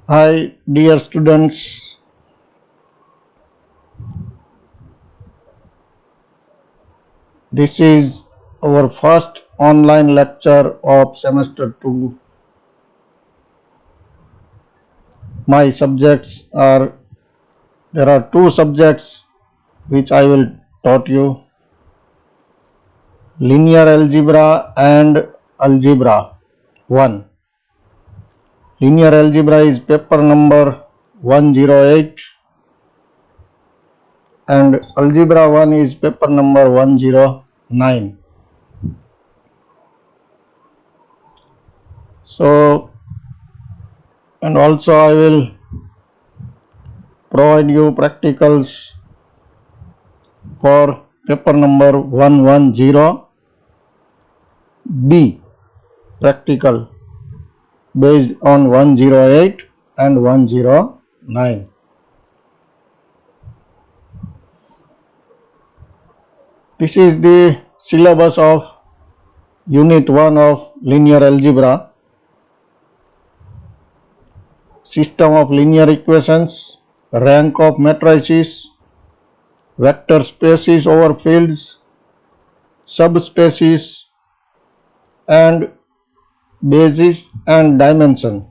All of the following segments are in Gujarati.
Hi, dear students. This is our first online lecture of semester 2. My subjects are, there are two subjects which I will taught you, linear algebra and algebra 1. Linear algebra is paper number 108 and algebra 1 is paper number 109. So, and also I will provide you practicals for paper number 110B practical based on 108 and 109. This is the syllabus of unit 1 of linear algebra, system of linear equations, rank of matrices, vector spaces over fields, subspaces, and basis and dimension.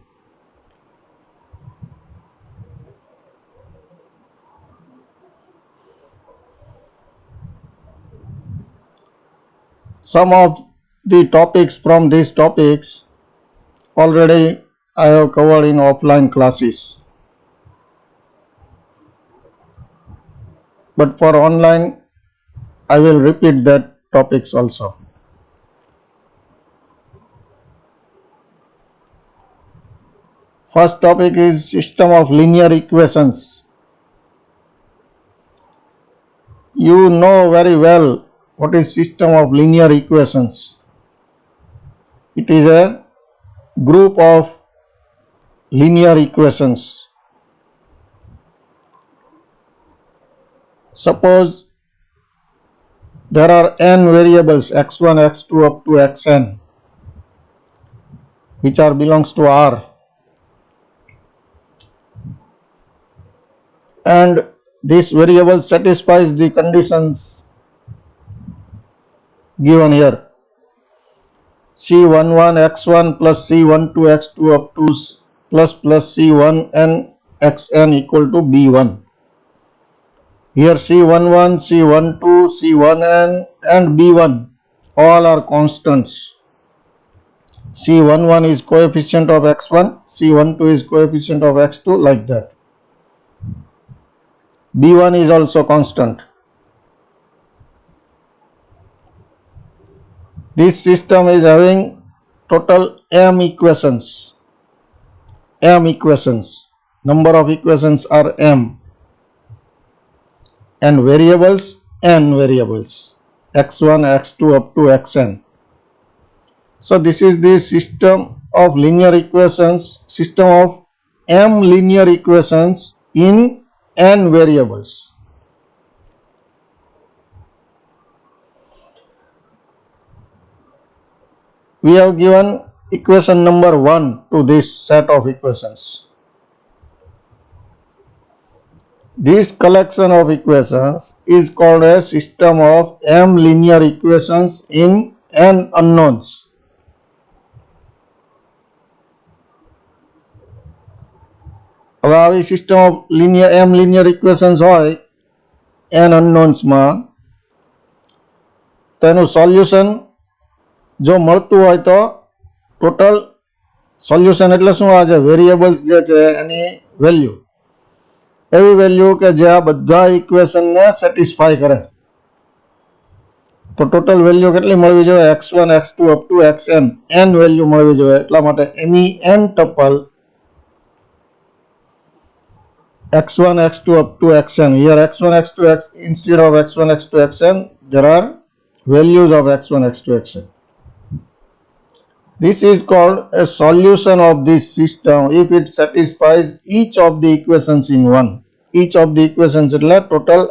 Some of the topics from these topics already I have covered in offline classes. But for online, I will repeat that topics also. First topic is system of linear equations. You know very well what is system of linear equations. It is a group of linear equations. Suppose there are n variables x1, x2 up to xn which are belongs to R, and this variable satisfies the conditions given here. C11 x1 plus C12 x2 up to plus C1n xn equal to B1. Here C11, C12, C1n and B1 all are constants. C11 is coefficient of x1, C12 is coefficient of x2, like that. B1 is also constant. This system is having total m equations. Number of equations are m. And variables, n variables. x1, x2 up to xn. So this is the system of linear equations, system of m linear equations in n variables. We have given equation number 1 to this set of equations. This collection of equations is called a system of m linear equations in n unknowns. હવે આવી system of m linear equations હોય n unknowns માં, તો એનું સોલ્યુશન જો મળતું હોય તો ટોટલ સોલ્યુશન એટલે શું, આ જે વેરિયેબલ્સ જે છે એની વેલ્યુ, એવી વેલ્યુ કે જે આ બધા ઇક્વેશનને સેટિસ્ફાય કરે. તો ટોટલ વેલ્યુ કેટલી મળવી જોઈએ, x1 x2 up to xn, n value મળવી જોઈએ. એટલા માટે એની n ટપલ x1 x2 up to xn. Here x1 x2 instead of x1 x2 xn there are values of x1 x2 xn. This is called a solution of this system if it satisfies each of the equations in one. Each of the equations એટલે total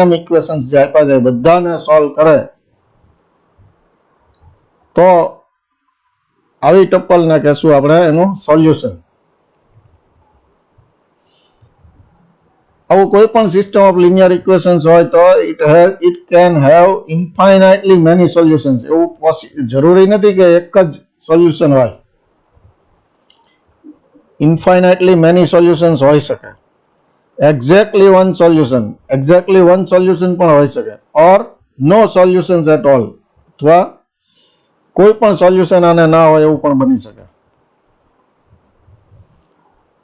m equations જે આપ્યા છે બધાને સોલ્વ કરે તો આવી ટપલને કહેશું આપણે એનું સોલ્યુશન. આવું કોઈ પણ સિસ્ટમ ઓફ લિનિયર ઇક્વેશન્સ હોય તો it can have infinitely many solutions. એવું જરૂરી નથી કે એક જ સોલ્યુશન હોય. ઇન્ફાઇનાઇટલી મેની સોલ્યુશન્સ હોઈ શકે. એક્ઝેક્ટલી વન સોલ્યુશન પણ હોઈ શકે, ઓર નો સોલ્યુશન્સ એટ ઓલ, અથવા કોઈ પણ સોલ્યુશન આને ના હોય એવું પણ બની શકે.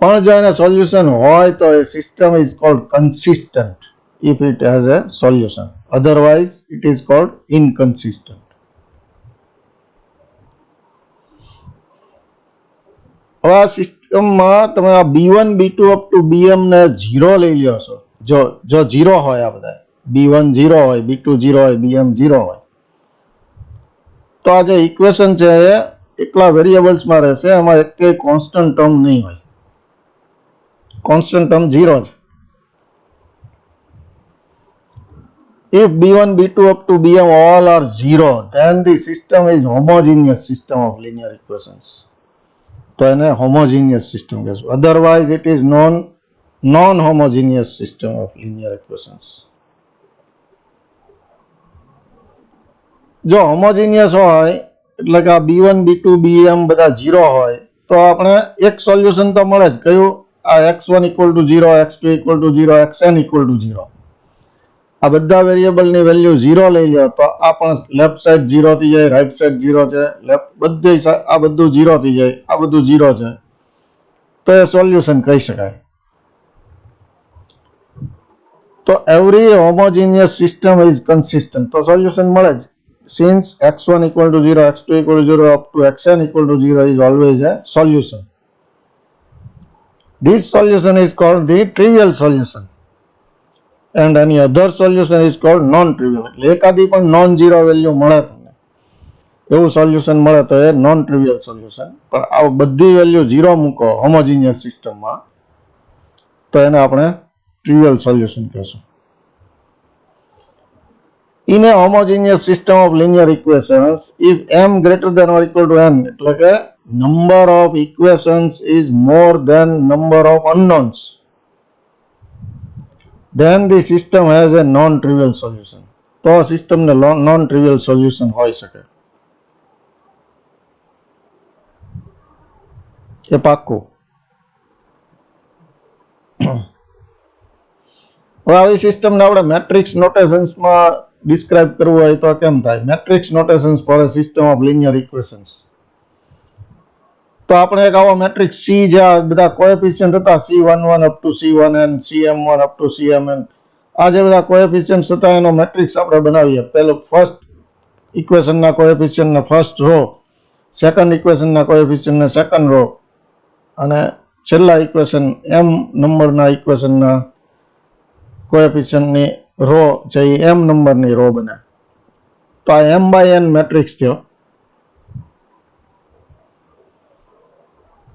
પણ જો એને સોલ્યુશન હોય તો એ system is called consistent if it has a solution, otherwise it is called inconsistent. હવે આ સિસ્ટમમાં તમે આ B1 B2 up to BM ને 0 લઈ લ્યો છો. જો 0 હોય, આ બધા B1 0 હોય, B2 0 હોય, BM 0 હોય, તો આ જે ઇક્વેશન છે એ એકલા વેરિયેબલ્સમાં રહેશે, એમાં એક કોન્સ્ટન્ટ ટર્મ નહીં હોય. કોન્સ્ટન્ટ ટર્મ 0 છે. If B1 B2 up to BM all are 0, then the system is homogeneous system of linear equations. તો એને homogeneous system કહેશું. Otherwise it is non-homogeneous system of linear equations. જો homogeneous હોય એટલે કે આ B1 B2 BM બધા 0 હોય તો આપણે એક સોલ્યુશન તો મળે જ. કયું? આ x1 equal to 0, x2 equal to 0, xn equal to 0. આ બધા વેરિયેબલની વેલ્યુ 0 લઈ લો તો આ પણ લેફ્ટ સાઈડ 0 થઈ જાય, રાઈટ સાઈડ 0 છે, આ બધું 0 થઈ જાય, આ બધું 0 છે, તો એ સોલ્યુશન કહી શકાય. તો every homogeneous system is consistent, તો સોલ્યુશન મળે જ. Since x1 equal to 0, x2 equal to 0 up to xn equal to 0 is always a solution. This solution is called the trivial solution. And any other solution is called non-trivial. એટલે એકાદી પણ નોન ઝીરો વેલ્યુ મળે તમને, એવું સોલ્યુશન મળે તો એ નોન ટ્રિવિયલ સોલ્યુશન. પણ આ બધી વેલ્યુ 0 મૂકો હોમોજીનિયસ સિસ્ટમમાં તો એને આપણે ટ્રિવિયલ સોલ્યુશન કહેશું. In a homogeneous system of linear equations, if m greater than or equal to n, એટલે કે number of equations is more than number of unknowns, then the system has a non-trivial solution. તો સિસ્ટમને non-trivial solution હોઈ શકે. એ પાક્કું. હવે આવી સિસ્ટમને આપણે મેટ્રિક્સ નોટેશન્સમાં ડિસ્ક્રાઇબ કરવું હોય તો કેમ થાય? Matrix notations for a system of linear equations. તો આપણે એક આવો મેટ્રિક્સ C, જ્યાં બધા કોએફિશિયન્ટ હતા, C11 up to C1n, CM1 up to CMn, આ જે બધા કોએફિશિયન્ટ હતા એનો મેટ્રિક્સ આપણે બનાવીએ. પહેલો ફર્સ્ટ ઇક્વેશનના કોએફિશિયન્ટને ફર્સ્ટ રો, સેકન્ડ ઇક્વેશનના કોએફિશિયન્ટને સેકન્ડ રો, અને છેલ્લા ઇક્વેશન m નંબરના ઇક્વેશનના કોએફિશિયન્ટની રો છે એ m નંબરની રો બને. તો આ m બાય n મેટ્રિક્સ થયો.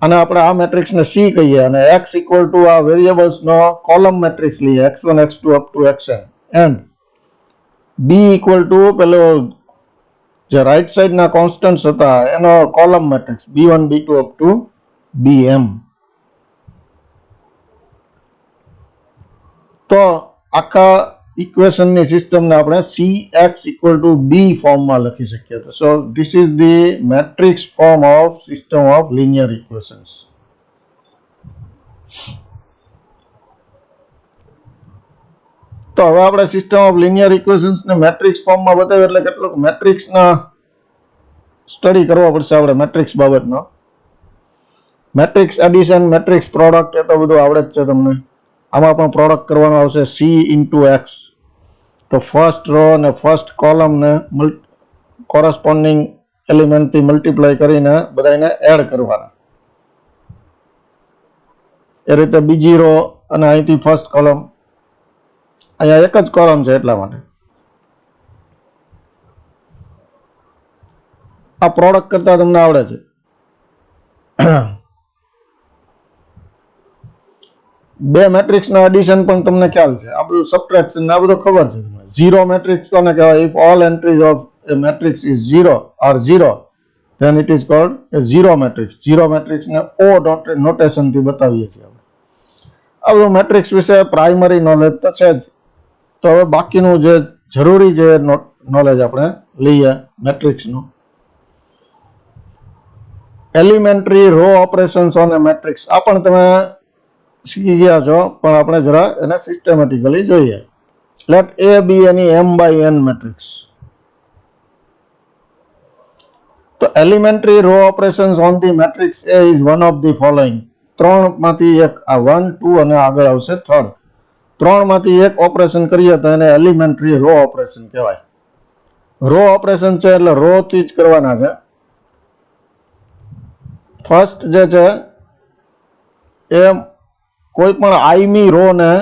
અને આપણે આ મેટ્રિક્સને C કહીએ અને x ઇક્વલ ટુ આ વેરિયેબલ્સનો કોલમ મેટ્રિક્સ લઈએ, x1 x2 up to xn, and b equal to પેલો જે રાઈટ સાઈડના કોન્સ્ટન્ટ્સ હતા એનો column matrix b1 b2 up to bm. તો આખા ઇક્વેશનની સિસ્ટમને આપણે cx ઇક્વલ ટુ b ફોર્મમાં લખી શકીએ. So this is the matrix form of system of linear equations. તો હવે આપણે સિસ્ટમ ઓફ લિનિયર ઇક્વેશન્સને મેટ્રિક્સ ફોર્મમાં બતાવ્યું એટલે કેટલુંક મેટ્રિક્સના સ્ટડી કરવો પડશે આપણે મેટ્રિક્સ બાબતનો. મેટ્રિક્સ એડિશન, મેટ્રિક્સ પ્રોડક્ટ, એ તો બધું આવડે જ છે તમને. આમાં પણ પ્રોડક્ટ કરવાનો આવશે C ઇન્ટુ x. તો ફર્સ્ટ રો અને ફર્સ્ટ કોલમને કોરસ્પોન્ડિંગ એલિમેન્ટથી મલ્ટીપ્લાય કરીને બધાને એડ કરવાના. એ રીતે બીજી રો અને અહીંથી ફર્સ્ટ કોલમ, અહીંયા એક જ કોલમ છે એટલા માટે આ પ્રોડક્ટ કરતા તમને આવડે છે. બે મેટ્રિક્સનો એડિશન પણ તમને ખ્યાલ છે. આ બધું સબટ્રેક્શન આ બધું ખબર છે. ઝીરો મેટ્રિક્સ કોને કહેવાય? If all entries of a matrix is 0 or 0, then it is called a zero matrix. Zero મેટ્રિક્સને O નોટેશનથી બતાવીએ છીએ આપણે. આ બધું મેટ્રિક્સ વિશે પ્રાઇમરી નોલેજ તો છે જ. તો હવે બાકીનું જે જરૂરી છે નોલેજ આપણે લઈએ મેટ્રિક્સનું. Elementary row operations on a matrix આ પણ તમે શીખી ગયા છો, પણ આપણે જરા એને સિસ્ટમેટિકલી જોઈએ. Let A be any m by n matrix. તો elementary row operations on the matrix A is one of the following. ત્રણમાંથી એક, આ 1 2 અને આગળ આવશે થર્ડ. ત્રણમાંથી એક ઓપરેશન કરીએ તો એને એલિમેન્ટરી રો ઓપરેશન કહેવાય. રો ઓપરેશન છે એટલે રો થી જ કરવાના છે. ફર્સ્ટ જે છે એ કોઈ પણ આઈમી રો ને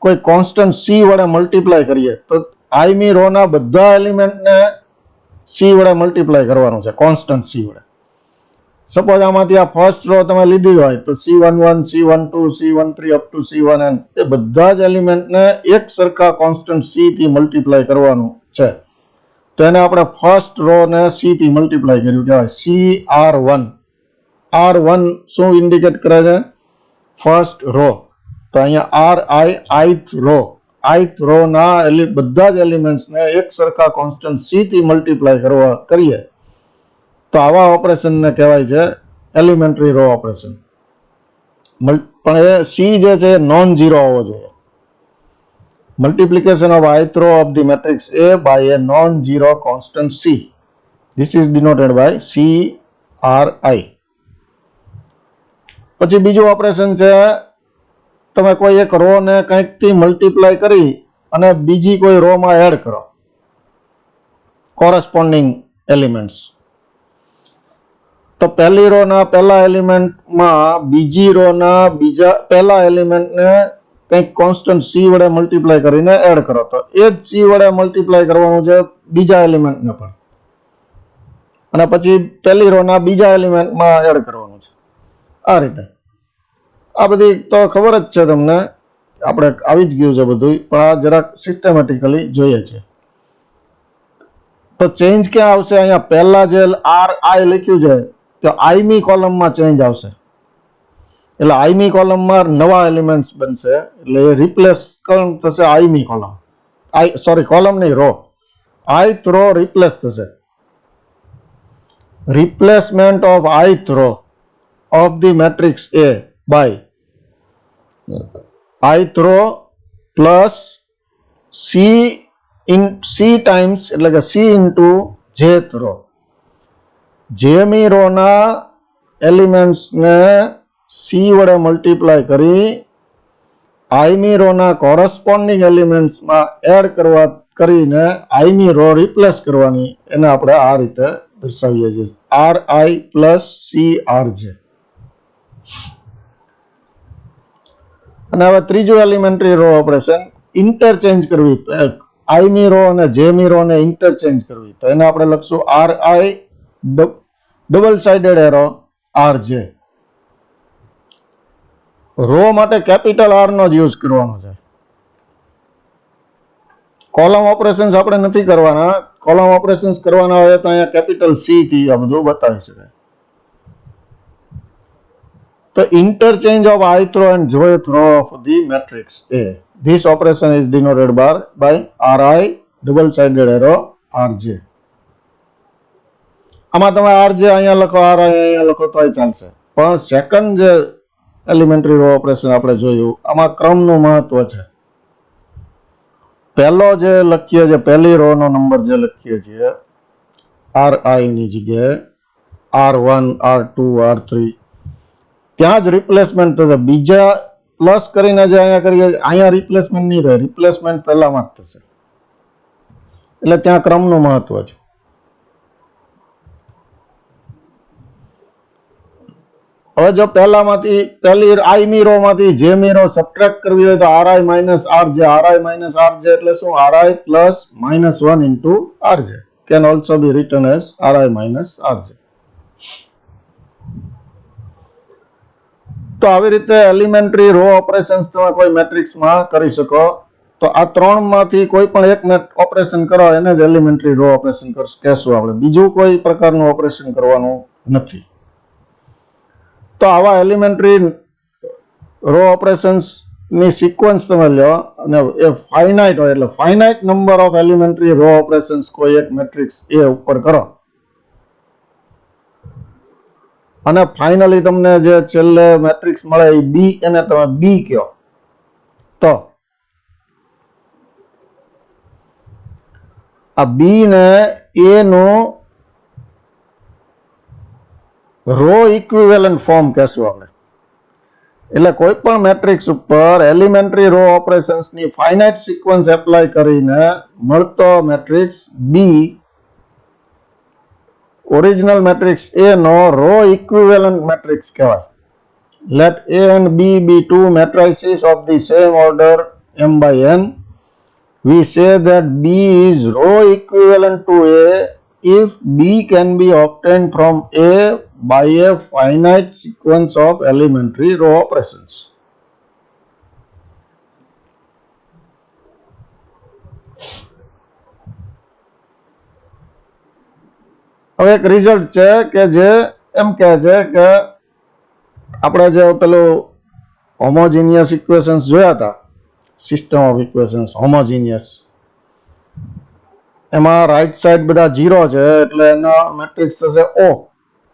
કોઈ કોન્સ્ટન્ટ સી વડે મલ્ટીપ્લાય કરીએ તો આઈમી રો ના બધા એલિમેન્ટને સી વડે મલ્ટીપ્લાય કરવાનું છે, કોન્સ્ટન્ટ સી વડે. સપોઝ આમાંથી આ ફર્સ્ટ રો તમે લીધી હોય તો C11 C12 C13 up to C1n એ બધા જ એલિમેન્ટને એક સરખા કોન્સ્ટન્ટ સી થી મલ્ટીપ્લાય કરવાનું છે. તો એને આપણે ફર્સ્ટ રો ને સી થી મલ્ટીપ્લાય કર્યું કહેવાય CR1. R1 શું ઇન્ડિકેટ કરે છે? First row. તો અહીંયા ith રો, ith રો ના બધા જ એલિમેન્ટ્સને એક સરખા કોન્સ્ટન્ટ સી થી મલ્ટીપ્લાય કરીએ તો આવા ઓપરેશનને કહેવાય છે એલિમેન્ટરી રો ઓપરેશન. પણ એ સી જે છે નોન ઝીરો હોવો જોઈએ. multiplication of ith row of the matrix A by a non-zero constant C. This is denoted by CRI. પછી બીજું ઓપરેશન છે, તમે કોઈ એક રો ને કંઈક થી મલ્ટીપ્લાય કરી અને બીજી કોઈ રો માં એડ કરો કોરસ્પોન્ડિંગ એલિમેન્ટ્સ. તો પહેલી રો ના પહેલા એલિમેન્ટમાં બીજી રો ના પહેલા એલિમેન્ટને કંઈક કોન્સ્ટન્ટ સી વડે મલ્ટીપ્લાય કરીને એડ કરો તો એ જ સી વડે મલ્ટીપ્લાય કરવાનું છે બીજા એલિમેન્ટને પણ, અને પછી પહેલી રો ના બીજા એલિમેન્ટમાં એડ કરવાનું છે. આ રીતે આ બધી તો ખબર જ છે તમને, આપણે આવી જ ગયું છે બધું, પણ આ જરાક સિસ્ટમેટિકલી જોઈએ છે. તો ચેન્જ ક્યાં આવશે? અહીંયા પહેલા જે RI લખ્યું છે તો આઈમી કોલમમાં ચેન્જ આવશે. એટલે આઈમી કોલમમાં નવા એલિમેન્ટ્સ બનશે, એટલે એ રિપ્લેસ થશે આઈમી કોલમ. કોલમ નહીં, રો. ith રો રિપ્લેસ થશે. Replacement of ith row of the matrix A by ith row plus C times, એટલે કે C ઇન્ટુ jth રો. જેમી રો ના એલિમેન્ટ્સ ને સી વડે મલ્ટીપ્લાય કરી આઈમી રો ના કોરસ્પોન્ડિંગ એલિમેન્ટ્સમાં એડ કરીને આઈમી રો રિપ્લેસ કરવાની, એને આપણે આ રીતે દર્શાવીએ છીએ RI પ્લસ CRJ. અને હવે ત્રીજું એલિમેન્ટરી રો ઓપરેશન, ઇન્ટરચેન્જ કરવી. આઈમી રો અને જેમી રો ને ઇન્ટરચેન્જ કરવી, તો એને આપણે લખશું RI double sided arrow RJ. Row માટે કેપિટલ R નો જ યુઝ કરવાનો છે. કોલમ ઓપરેશન્સ આપણે નથી કરવાના. કોલમ ઓપરેશન્સ કરવાના હોય તો અહીંયા કેપિટલ C થી આ બધું બતાવી શકાય. તો interchange of ith row and jth row of the matrix A. This operation is denoted by RI double sided arrow RJ. આમાં તમે RJ અહીંયા લખો, RI અહીંયા લખો તોય ચાલશે. પણ સેકન્ડ જે એલિમેન્ટરી રો ઓપરેશન આપણે જોયું, આમાં ક્રમનું મહત્વ છે. પહેલો જે લખીએ છીએ, પહેલી રો નો નંબર જે લખીએ છીએ RI ની જગ્યાએ R1 R2 R3, ત્યાં જ રિપ્લેસમેન્ટ થશે. બીજા પ્લસ કરીને જે અહીંયા કરીએ અહીંયા રિપ્લેસમેન્ટ નહીં રહે, રિપ્લેસમેન્ટ પહેલામાં જ થશે. એટલે ત્યાં ક્રમનું મહત્વ છે. હવે જો પહેલામાંથી પહેલી આઈમી રો માંથી જેમી રો સબટ્રેક્ટ કરવી હોય તો RI minus RJ. RI minus RJ એટલે શું? RI plus -1 into RJ can also be written as RI minus RJ. તો આવી રીતે એલિમેન્ટરી રો ઓપરેશન્સ તમે કોઈ મેટ્રિક્સમાં કરી શકો. તો આ ત્રણમાંથી કોઈ પણ એક ઓપરેશન કરો એને જ એલિમેન્ટરી રો ઓપરેશન કહેશું આપણે. બીજું કોઈ પ્રકારનું ઓપરેશન કરવાનું નથી. તો આવા એલિમેન્ટરી રો ઓપરેશન્સ ની સિક્વન્સ તમે લો અને એ ફાઇનાઇટ હોય એટલે finite number of elementary row operations કોઈ એક મેટ્રિક્સ એ ઉપર કરો અને ફાઇનલી તમને જે છેલ્લે મેટ્રિક્સ મળે એ બી, એને તમે બી કહો, તો આ બી ને એ નું રો ઇક્વિવેલન્ટ ફોર્મ કહેશું આપણે. એટલે કોઈ પણ મેટ્રિક્સ ઉપર એલિમેન્ટરી રો ઓપરેશન્સ ની ફાઇનાઇટ સિક્વન્સ એપ્લાય કરીને મળતો matrix B original matrix A નો રો ઇક્વિવેલન્ટ મેટ્રિક્સ કહેવાય. Let A and B be two matrices of the same order m by n. We say that B is row equivalent to A if B can be obtained from A by a finite sequence of elementary row operations. હવે એક રિઝલ્ટ છે કે જે એમ કહે છે કે આપણે જે પેલું હોમોજીનિયસ ઇક્વેશન્સ જોયા હતા, સિસ્ટમ ઓફ ઇક્વેશન્સ હોમોજીનિયસ, એમાં રાઈટ સાઈડ બધા 0 છે એટલે એનો મેટ્રિક્સ થશે O.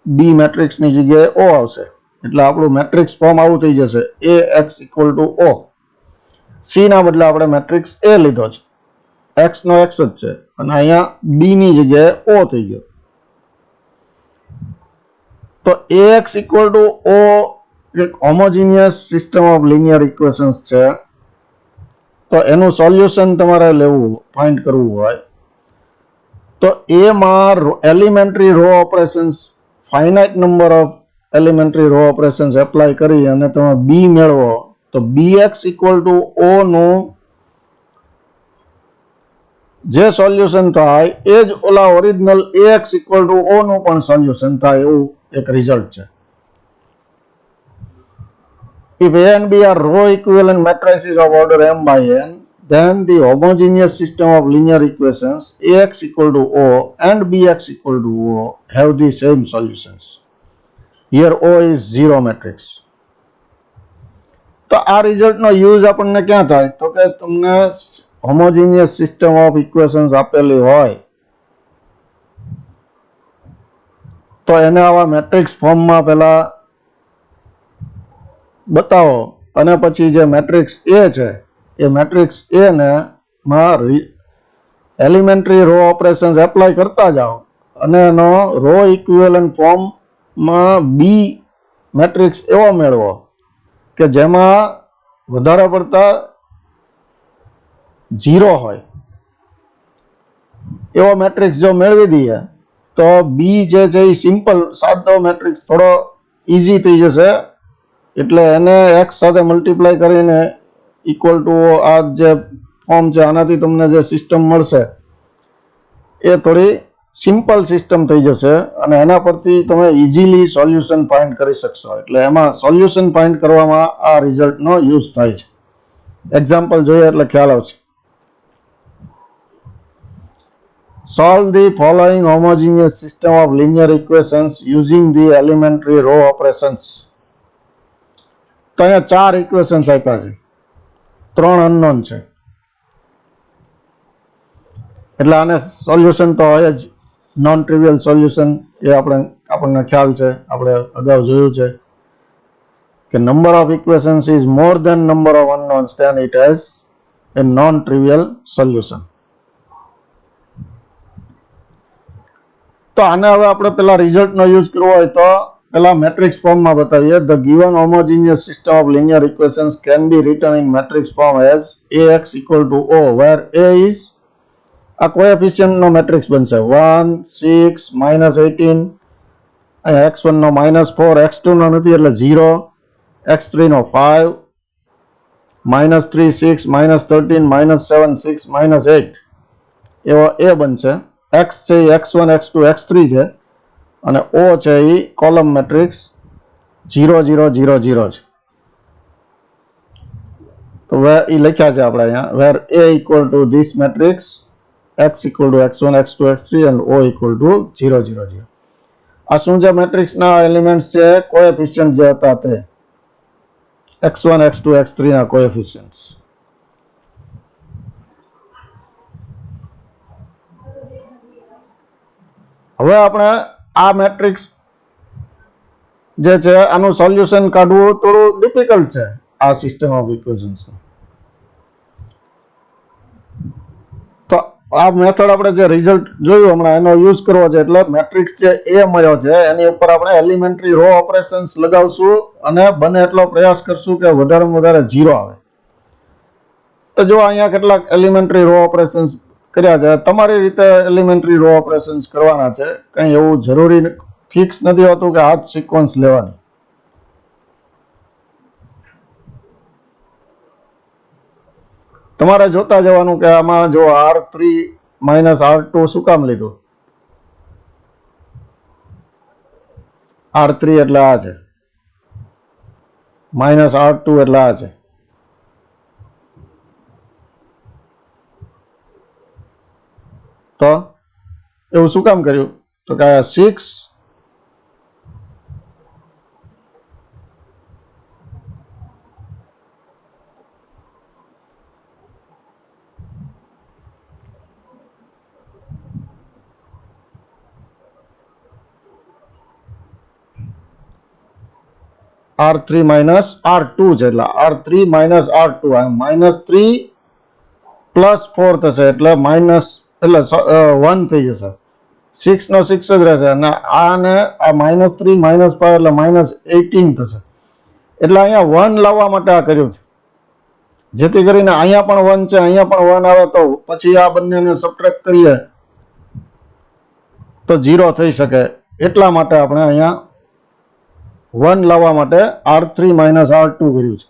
બી મેટ્રિક્સ ની જગ્યાએ O આવશે એટલે આપણું મેટ્રિક્સ ફોર્મ આવું થઈ જશે AX = O. સી ના બદલે આપણે મેટ્રિક્સ A લીધો છે, X નો X જ છે અને અહીંયા બી ની જગ્યાએ O થઈ ગયો. તો AX = O એક homogeneous system of linear equations છે. તો એનું સોલ્યુશન તમારે લેવું, ફાઇન્ડ કરવું હોય તો A માં elementary row operations, finite number of elementary row operations apply કરી અને તમે બી મેળવો તો BX = O નું જે સોલ્યુશન થાય એ જ ઓલા ઓરિજિનલ AX = O નું પણ સોલ્યુશન થાય એવું એક રિઝલ્ટ છે. If A and B are row equivalent matrices of order m by n, then the homogeneous system of linear equations AX = O and BX = O have the same solutions. Here O is 0 matrix. તો આ રિઝલ્ટનો યુઝ આપણને ક્યાં થાય તો કે તમને હોમોજીનિયસ સિસ્ટમ ઓફ ઇક્વેશન્સ આપેલી હોય તો એને આવા મેટ્રિક્સ ફોર્મમાં પહેલા બતાવો અને પછી જે મેટ્રિક્સ A છે એ મેટ્રિક્સ A ને માં એલિમેન્ટરી રો ઓપરેશન્સ એપ્લાય કરતા જાઓ અને એનો રો ઇક્વિવેલન્ટ ફોર્મમાં બી મેટ્રિક્સ એવો મેળવો કે જેમાં વધારે પડતા 0 હોય એવો મેટ્રિક્સ જો મેળવી દઈએ તો બી જે છે એ સિમ્પલ સાદો મેટ્રિક્સ થોડો ઈઝી થઈ જશે. એટલે એને x સાથે મલ્ટીપ્લાય કરીને ઇક્વલ ટુ આ જે ફોર્મ છે આનાથી તમને જે સિસ્ટમ મળશે એ થોડી સિમ્પલ સિસ્ટમ થઈ જશે અને એના પરથી તમે ઇઝીલી સોલ્યુશન ફાઇન્ડ કરી શકશો. એટલે એમાં સોલ્યુશન ફાઇન્ડ કરવામાં આ રિઝલ્ટનો યુઝ થાય છે. એક્ઝામ્પલ જોઈએ એટલે ખ્યાલ આવશે. Solve the following homogeneous system of linear equations using the elementary row operations. તો અહીંયા 4 ઇક્વેશન્સ આપ્યા છે, 3 અનનોન છે એટલે આને સોલ્યુશન તો હોય જ, નોન ટ્રિવિયલ સોલ્યુશન. એ આપણને ખ્યાલ છે, આપણે અગાઉ જોયું છે કે number of equations is more than number of unknowns then it has a non trivial solution. તો આને હવે આપણે પેલા રિઝલ્ટનો યુઝ કરવો હોય તો પેલા મેટ્રિક્સ ફોર્મમાં બતાવીએ. The given homogeneous system of linear equations can be return in matrix form as AX = O where A is આ કોએફિશિયન્ટ નો મેટ્રિક્સ બનશે 1 6 -18, અહીંયા x1 નો -4, x2 નો નથી એટલે 0, x3 નો 5, -3 6 -13 -7 6 -8 એવો A બનશે. x છે એ x1 x2 x3 છે અને O છે એ કોલમ મેટ્રિક્સ 0 0 0 0 છે. તો એ લખ્યા છે આપણે અહીંયા where A = this matrix, x = x1 x2 x3 and O = 0 0 0. આ શું છે? મેટ્રિક્સના એલિમેન્ટ્સ છે કોએફિશિયન્ટ જે હતા તે. x1 x2 x3 ના કોએફિશિયન્ટ્સ. હવે આપણે આ મેટ્રિક્સ જે છે આનું સોલ્યુશન કાઢવું થોડું ડિફિકલ્ટ છે આ સિસ્ટમ ઓફ ઇક્વેશન્સ. તો આ મેથડ આપણે જે રિઝલ્ટ જોયું હમણાં એનો યુઝ કરવો છે. એટલે મેટ્રિક્સ જે એ મળ્યો છે એની ઉપર આપણે એલિમેન્ટરી રો ઓપરેશન્સ લગાવશું અને બને એટલો પ્રયાસ કરશું કે વધારેમાં વધારે 0 આવે. તો જો અહીંયા કેટલાક એલિમેન્ટરી રો ઓપરેશન્સ કર્યા છે. તમારી રીતે એલિમેન્ટરી રો ઓપરેશન્સ કરવાના છે. કંઈ એવું જરૂરી ફિક્સ નથી હોતું કે આ જ સિક્વન્સ લેવાની. તમારે જોતા જવાનું કે આમાં જો R3 માઇનસ R2 શું કામ લીધું? R3 એટલે આ છે, માઇનસ R2 એટલે આ છે. તો એવું શું કામ કર્યું? તો કે 6 R3 માઇનસ R2 છે એટલે R3 માઇનસ R2 -3 પ્લસ 4 થશે એટલે માઇનસ એટલે 1 થઈ જશે. 6 નો 6 જ રહેશે અને આને આ -3 -5 એટલે -18 થશે. એટલે અહીંયા 1 લાવવા માટે આ કર્યું છે, જેથી કરીને અહીંયા પણ 1 છે, અહીંયા પણ 1 આવે તો પછી આ બંનેને સબટ્રેક્ટ કરીએ તો 0 થઈ શકે. એટલા માટે આપણે અહીંયા 1 લાવવા માટે R3 માઇનસ R2 કર્યું છે.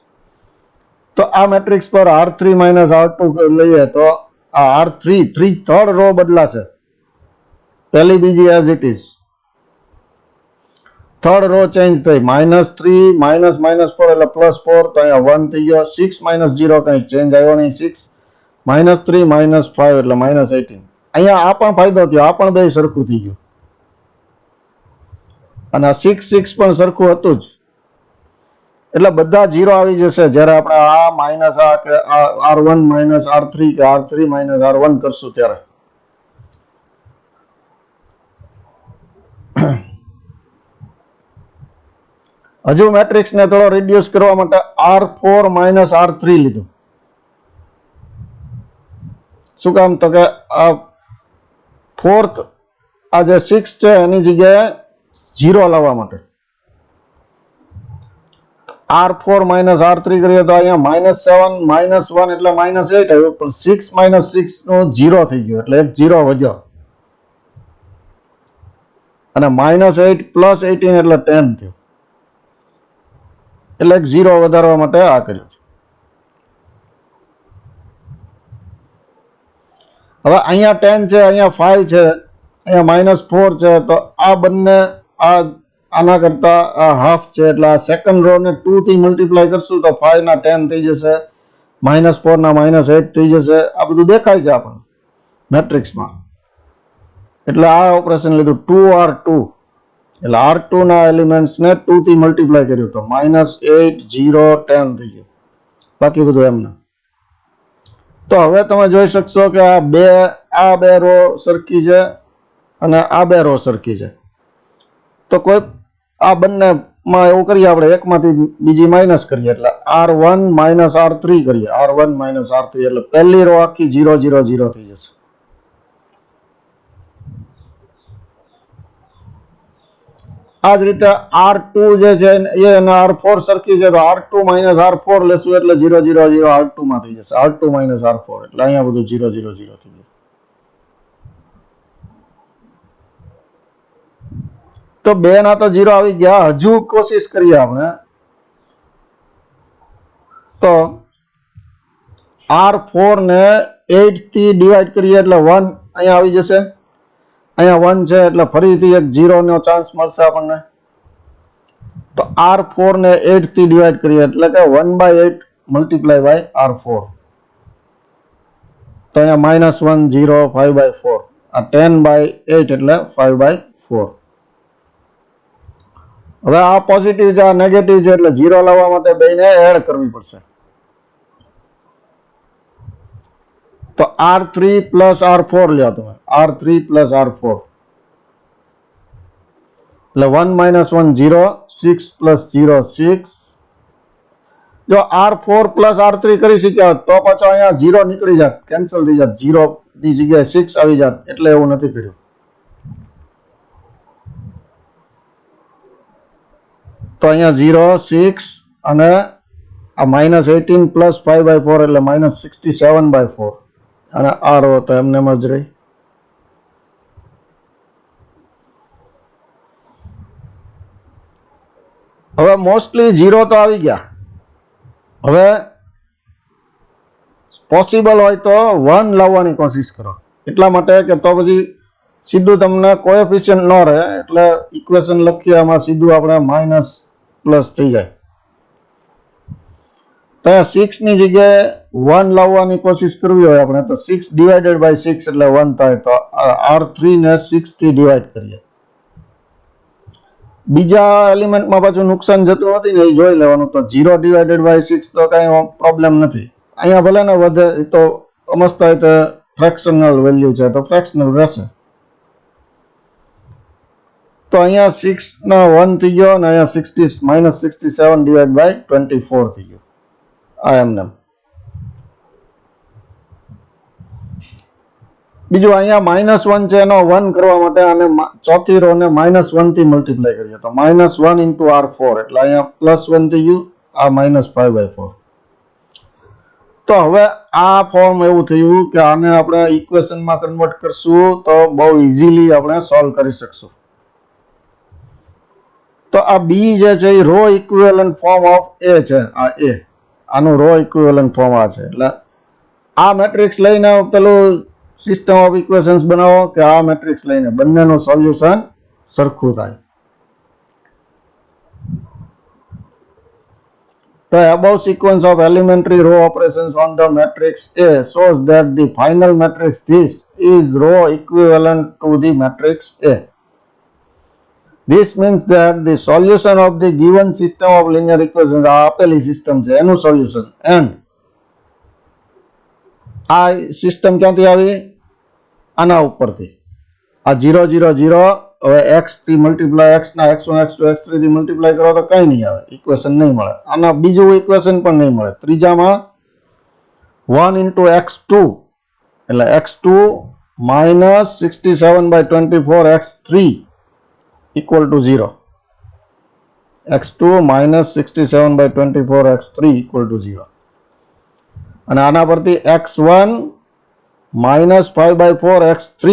તો આ મેટ્રિક્સ પર R3 માઇનસ R2 લઈએ તો આ R3 થર્ડ રો બદલાશે, પહેલી બીજી as it is. Third row change થઈ, -3 -4 એટલે +4 તો અહીંયા 1 થઈ ગયો. 6 -0 કંઈ ચેન્જ આવ્યો નહીં, 6 -3 -5 એટલે -18. અહીંયા આ પણ ફાયદો થયો, આ પણ બે સરખું થઈ ગયું અને આ 6 6 પણ સરખું હતું જ. એટલે બધા 0 આવી જશે જ્યારે આપણે આ માઇનસ આ કે R1 માઇનસ R3 કે R3 માઇનસ R1 કરશું ત્યારે. હજુ મેટ્રિક્સને થોડો રિડ્યુસ કરવા માટે R4 માઇનસ R3 લીધું. શું કામ? તો કે આ ફોર્થ આ જે 6 છે એની જગ્યાએ 0 લાવવા માટે. R4 માઇનસ R3 કરીએ તો અહીંયા -7 -1 એટલે -8 આવ્યું, પણ 6 -6 નો 0 થઈ ગયો એટલે એક 0 વધ્યો અને -8 પ્લસ 18 એટલે 10 થયું એટલે એક 0 વધારવા માટે આ કર્યું છે. હવે અહીંયા 10 છે, અહીંયા 5 છે, અહીંયા -4 છે, તો આ બંને આના કરતા આ હાફ છે એટલે આ સેકન્ડ રો ને 2 થી મલ્ટીપ્લાય કરશું તો 5 ના 10 થઈ જશે, -4 ના -8 થઈ જશે. આ બધું દેખાય છે આપણને મેટ્રિક્સમાં. એટલે આ ઓપરેશન લીધું 2R2 એટલે R2 ના એલિમેન્ટ્સ ને 2 થી મલ્ટીપ્લાય કર્યું તો -8 0 10 થઈ ગયું. બાકી બધું એમને. તો હવે તમે જોઈ શકશો કે આ બે રો સરખી છે અને આ બે રો સરખી છે. તો કોઈ આ બંનેમાં એવું કરીએ આપણે, એકમાંથી બીજી માઇનસ કરીએ એટલે R1 માઇનસ R3 કરીએ. R1 માઇનસ R3 એટલે પહેલી રો આખી 0 0 0 થઈ જશે. આ જ રીતે R2 જે છે એ અને R4 સરખી છે તો R2 માઇનસ R4 લેશું એટલે 0 0 0 R2 માં થઈ જશે. R2 માઇનસ R4 એટલે અહીંયા બધું 0 0 0 થઈ જશે. તો બે ના તો 0 આવી ગયા. હજુ કોશિશ કરીએ આપણે તો R4 ને 8 થી ડિવાઈડ કરીએ એટલે 1 અહીંયા આવી જશે. અહીંયા 1 છે એટલે ફરીથી એક 0 નો ચાન્સ મળશે આપણને. તો R4 ને 8 થી ડિવાઈડ કરીએ એટલે કે 1/8 મલ્ટીપ્લાય બાય R4 તો અહીંયા -1 0 5/4 આ 10/8 એટલે 5/4. હવે આ પોઝિટિવ છે, આ નેગેટિવ છે, એટલે 0 લાવવા માટે બેને એડ કરવી પડશે. તો R3 પ્લસ R4 લ્યો તમે, R3 પ્લસ R4 એટલે 1 માઇનસ 1 0, 6 પ્લસ 0 6. જો R4 પ્લસ R3 કરી શક્યા તો પાછો અહીંયા 0 નીકળી જાત, કેન્સલ થઈ જાત, 0 ની જગ્યાએ 6 આવી જાત, એટલે એવું નથી કર્યું. તો અહીંયા 0 6 અને આ માઇનસ 18 પ્લસ 5/4 એટલે માઇનસ 67/4 અને આ રો તો એમને એમ જ રહી. હવે મોસ્ટલી 0 તો આવી ગયા. હવે પોસિબલ હોય તો 1 લાવવાની કોશિશ કરો, એટલા માટે કે તો પછી સીધું તમને કોએફિશિયન્ટ ન રહે, એટલે ઇક્વેશન લખીએ આમાં સીધું આપણે માઇનસ પ્લસ થઈ જાય. તો 6 ની જગ્યાએ 1 લાવવાની કોશિશ કરવી હોય આપણે તો 6 ડિવાઇડેડ બાય 6 એટલે 1 થાય. તો R3 ને 6 થી ડિવાઈડ કરીએ. બીજા એલિમેન્ટમાં પાછું નુકસાન જતું નથી ને, એ જોઈ લેવાનું. તો 0 ડિવાઇડેડ બાય 6 તો કઈ પ્રોબ્લેમ નથી. અહીંયા ભલે ને વધે, તો સમજતા હોય તો ફ્રેક્શનલ વેલ્યુ છે તો ફ્રેક્શનલ રહેશે. તો અહીંયા 6 નો 1 થઈ ગયો અને અહીંયા 60 માઇનસ 67 ડિવાઇડ બાય 24 થઈ ગયો. આ એમને બીજું અહીંયા -1 છે, એનો 1 કરવા માટે અને ચોથી રો ને -1 થી મલ્ટીપ્લાય કરીએ તો -1 ઇન્ટુ R4 એટલે અહીંયા +1 થઈ ગયું, આ -5/4. તો હવે આ ફોર્મ એવું થયું કે આને આપણે ઇક્વેશનમાં કન્વર્ટ કરશું તો બહુ ઇઝીલી આપણે સોલ્વ કરી શકશું. તો આ બી જે છે એ રો ઇક્વિવેલન્ટ ફોર્મ ઓફ એ છે. આ એ આનું રો ઇક્વિવેલન્ટ ફોર્મ આ છે. એટલે આ મેટ્રિક્સ લઈને પેલું સિસ્ટમ ઓફ ઇક્વેશન્સ બનાવો કે આ મેટ્રિક્સ લઈને, બંનેનું સોલ્યુશન સરખું થાય. The above sequence of elementary row operations on the matrix A shows that the final matrix this is row equivalent to the matrix A. This means that the solution of the given system of linear equations, આ આપેલી સિસ્ટમ છે એનું સોલ્યુશન, and આ સિસ્ટમ ક્યાંથી આવી? આના ઉપરથી. આ 0 0 0 હવે x થી મલ્ટીપ્લાય, x ના x1 x2 x3 થી મલ્ટીપ્લાય કરો તો કઈ નહીં આવે, ઇક્વેશન નહીં મળે. આના બીજું ઇક્વેશન પણ નહીં મળે. ત્રીજામાં 1 ઇન્ટુ x2 એટલે x2 minus 67/24 x3 equal to 0. x2 minus 67/24 x3 equal to 0. અને આના પરથી x1 minus 5/4 x3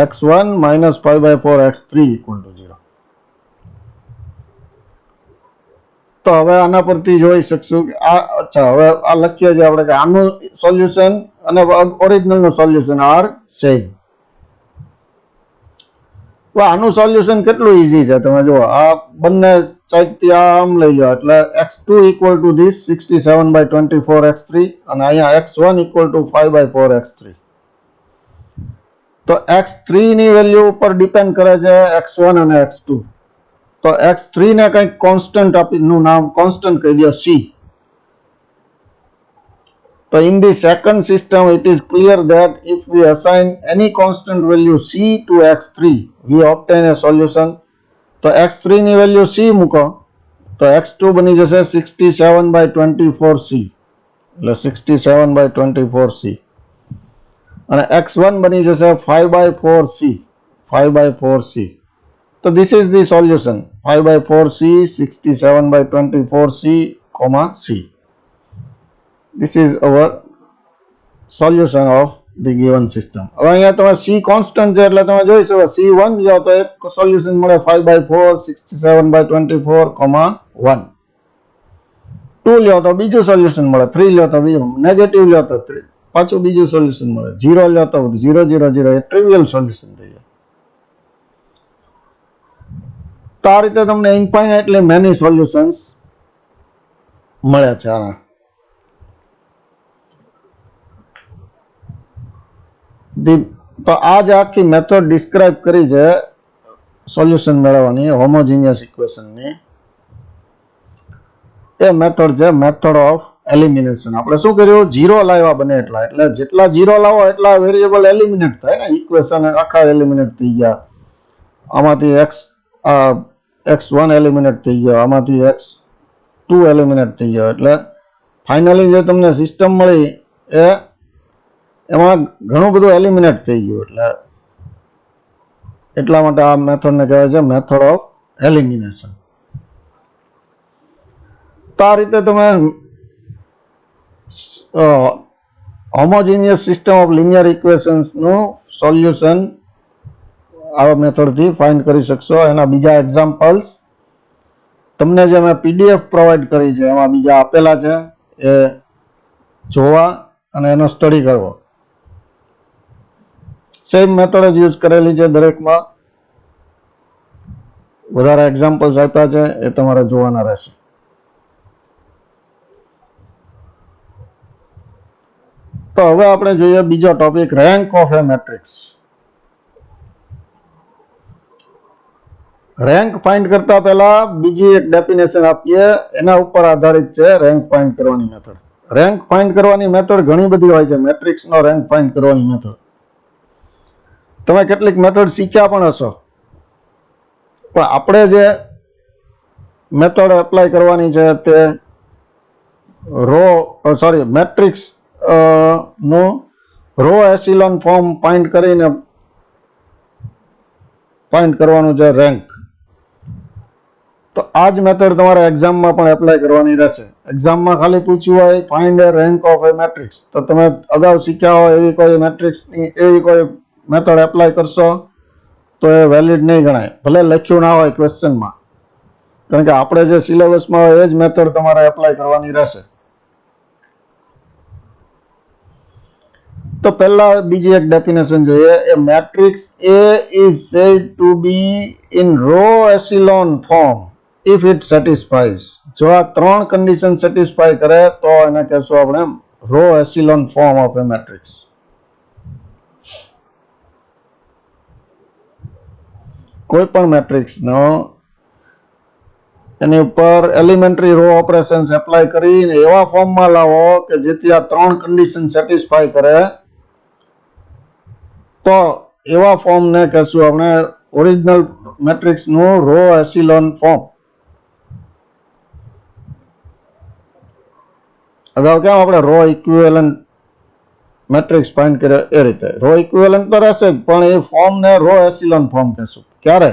x1 minus 5/4 x3 equal to 0. તો હવે આના પરથી જોઈ શકશું કે આ અચ્છા હવે આ લખીએ છીએ આપણે કે આનું સોલ્યુશન અને ઓરિજિનલ નું સોલ્યુશન આર સેમ. તો આનું સોલ્યુશન કેટલું ઈઝી છે તમે જુઓ. આ બંને સાઈડ થી આમ લઈ લો એટલે x2 equal to this 67/24 x3 અને અહીંયા x1 equal to 5/4 x3. તો x3 ની વેલ્યુ ઉપર ડિપેન્ડ કરે છે x1 અને x2. તો x3 ને કંઈક કોન્સ્ટન્ટ નું નામ કોન્સ્ટન્ટ કહી દો c. તો in the second system it is clear that if we assign any constant value c to x3 we obtain a solution. તો x3 ની વેલ્યુ c મૂકો તો x2 બની જશે 67/24c એટલે 67/24c અને x1 બની જશે 5/4c 5/4c. તો this is the solution 5/4c 67/24c, c. This is our solution of the given system. હવે અહીંયા તમે c કોન્સ્ટન્ટ છે એટલે તમે જોઈ શકો c1 જો તો એક સોલ્યુશન મળે 5/4 67/24, 1. 2 લ્યો તો બીજું સોલ્યુશન મળે, 3 લ્યો તો બીજું, નેગેટિવ લ્યો તો 3 પાછું બીજું સોલ્યુશન મળે, 0 લ્યો તો 0 0 0 એ ટ્રિવિયલ સોલ્યુશન થઈ જાય. તો આ રીતે તમને ઇન્ફાઇનાઇટલી મેની સોલ્યુશન્સ મળે છે આના. તો આ જ આખી મેથડ ડિસ્ક્રાઇબ કરી છે સોલ્યુશન મેળવવાની હોમોજીનિયસ ઇક્વેશનની એ મેથડ છે મેથડ ઓફ એલિમિનેશન. આપણે શું કર્યું? ઝીરો લાવ્યા બને એટલા, એટલે જેટલા ઝીરો લાવો એટલા વેરિયેબલ એલિમિનેટ થાય ને. ઇક્વેશન આખા એલિમિનેટ થઈ ગયા. આમાંથી x1 એલિમિનેટ થઈ ગયો, આમાંથી x2 એલિમિનેટ થઈ ગયો. એટલે ફાઇનલી જે તમને સિસ્ટમ મળી એમાં ઘણું બધું એલિમિનેટ થઈ ગયું. એટલા માટે આ મેથડને કહેવાય છે મેથડ ઓફ એલિમિનેશન. તો આ રીતે તમે homogeneous system of linear equations નું સોલ્યુશન આ મેથડ થી ફાઇન્ડ કરી શકશો. એના બીજા એક્ઝામ્પલ્સ તમને જે મેં પીડીએફ પ્રોવાઈડ કરી છે એમાં બીજા આપેલા છે, એ જોવા અને એનો સ્ટડી કરવો. સેમ મેથડ જ યુઝ કરેલી છે દરેકમાં. વધારે એક્ઝામ્પલ્સ આપ્યા છે એ તમારે જોવાના રહેશે. તો હવે આપણે જોઈએ બીજો topic, rank of a matrix. Rank find કરતા પહેલા બીજી એક ડેફિનેશન આપીએ, એના ઉપર આધારિત છે રેન્ક ફાઇન્ડ કરવાની મેથડ. રેન્ક ફાઇન્ડ કરવાની મેથડ ઘણી બધી હોય છે. મેટ્રિક્સનો રેન્ક ફાઇન્ડ કરવાની મેથડ તમે કેટલીક મેથડ શીખ્યા પણ હશો, પણ આપણે જે મેથડ એપ્લાય કરવાની છે તે મેટ્રિક્સ નું રો એસિલોન ફોર્મ ફાઇન્ડ કરીને ફાઇન્ડ કરવાનું છે રેન્ક. તો આ જ મેથડ તમારે એક્ઝામમાં પણ એપ્લાય કરવાની રહેશે. એક્ઝામમાં ખાલી પૂછ્યું હોય find A rank of a matrix, તો તમે અગાઉ શીખ્યા હોય એવી કોઈ મેટ્રિક્સની એવી કોઈ મેથડ એપ્લાય કરશો તો એ વેલિડ નહીં ગણાય, ભલે લખ્યું ના હોય ક્વેશ્ચનમાં. કારણ કે આપણે જે સિલેબસમાં હોય એ જ મેથડ તમારે એપ્લાય કરવાની રહેશે. તો પહેલા બીજી એક ડેફિનેશન જોઈએ. એ matrix A is said to be in row echelon form if it satisfies. જો આ ત્રણ કન્ડિશન સેટિસ્ફાય કરે તો એને કહેશું આપણે row echelon form of a matrix. કોઈ પણ મેટ્રિક્સનો એની ઉપર એલિમેન્ટરી રો ઓપરેશન્સ એપ્લાય કરીને એવા ફોર્મમાં લાવો કે જેથી આ ત્રણ કન્ડિશન સેટિસ્ફાય કરે, તો એવા ફોર્મને કહેશું આપણે ઓરિજિનલ મેટ્રિક્સનું રો એસિલોન ફોર્મ. અગાઉ કેમ આપણે રો ઇક્વિવેલન્ટ મેટ્રિક્સ ફાઇન્ડ કર્યો એ રીતે રો ઇક્વિવેલન્ટ તો રહેશે જ, પણ એ ફોર્મને રો એસિલોન ફોર્મ કહેશું. ક્યારે?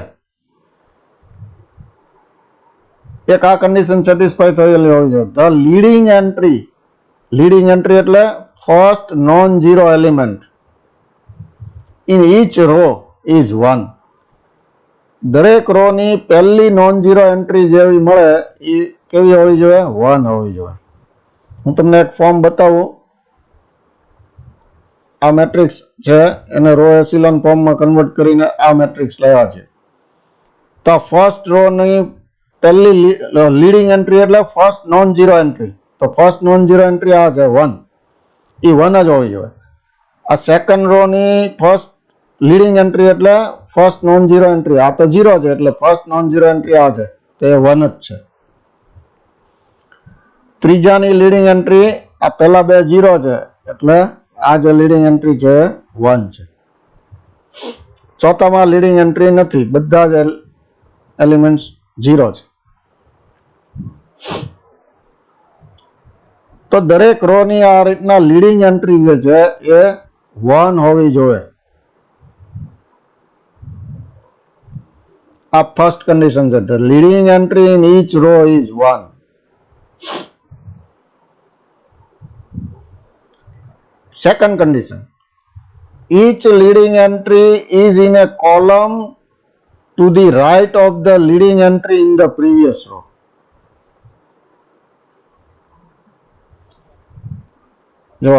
એક આ કન્ડિશન સેટિસ્ફાય થયેલી હોવી જોઈએ. ધ લીડિંગ એન્ટ્રી એટલે first non zero element in each row is 1. દરેક રો ની પહેલી નોન ઝીરો એન્ટ્રી જેવી મળે એ કેવી હોવી જોઈએ? 1 હોવી જોઈએ. હું તમને એક ફોર્મ બતાવું. આ મેટ્રિક્સ છે એને રો એસિલોન ફોર્મમાં કન્વર્ટ કરીને આ મેટ્રિક્સ લાવ્યા છે. તો ફર્સ્ટ રો ની પહેલી લીડિંગ એન્ટ્રી એટલે ફર્સ્ટ નોન ઝીરો એન્ટ્રી. તો ફર્સ્ટ નોન ઝીરો એન્ટ્રી આ છે 1, એ 1 જ હોવી જોઈએ. આ સેકન્ડ રો ની ફર્સ્ટ લીડિંગ એન્ટ્રી એટલે ફર્સ્ટ નોન ઝીરો એન્ટ્રી, આ તો 0 છે એટલે ફર્સ્ટ નોન ઝીરો એન્ટ્રી આ છે તો એ 1 જ છે. ત્રીજાની લીડિંગ એન્ટ્રી આ પહેલા બે 0 છે એટલે આ જે લીડિંગ એન્ટ્રી છે 1 છે. ચોથામાં લીડિંગ એન્ટ્રી નથી, બધા જ એલિમેન્ટ્સ 0 છે. તો દરેક રો ની આ રીતના લીડિંગ એન્ટ્રી જે છે એ 1 હોવી જોઈએ. આ ફર્સ્ટ કન્ડિશન છે. The leading entry in each row is 1. Second condition, each leading entry is in a column to the right of the leading entry in the previous row. જો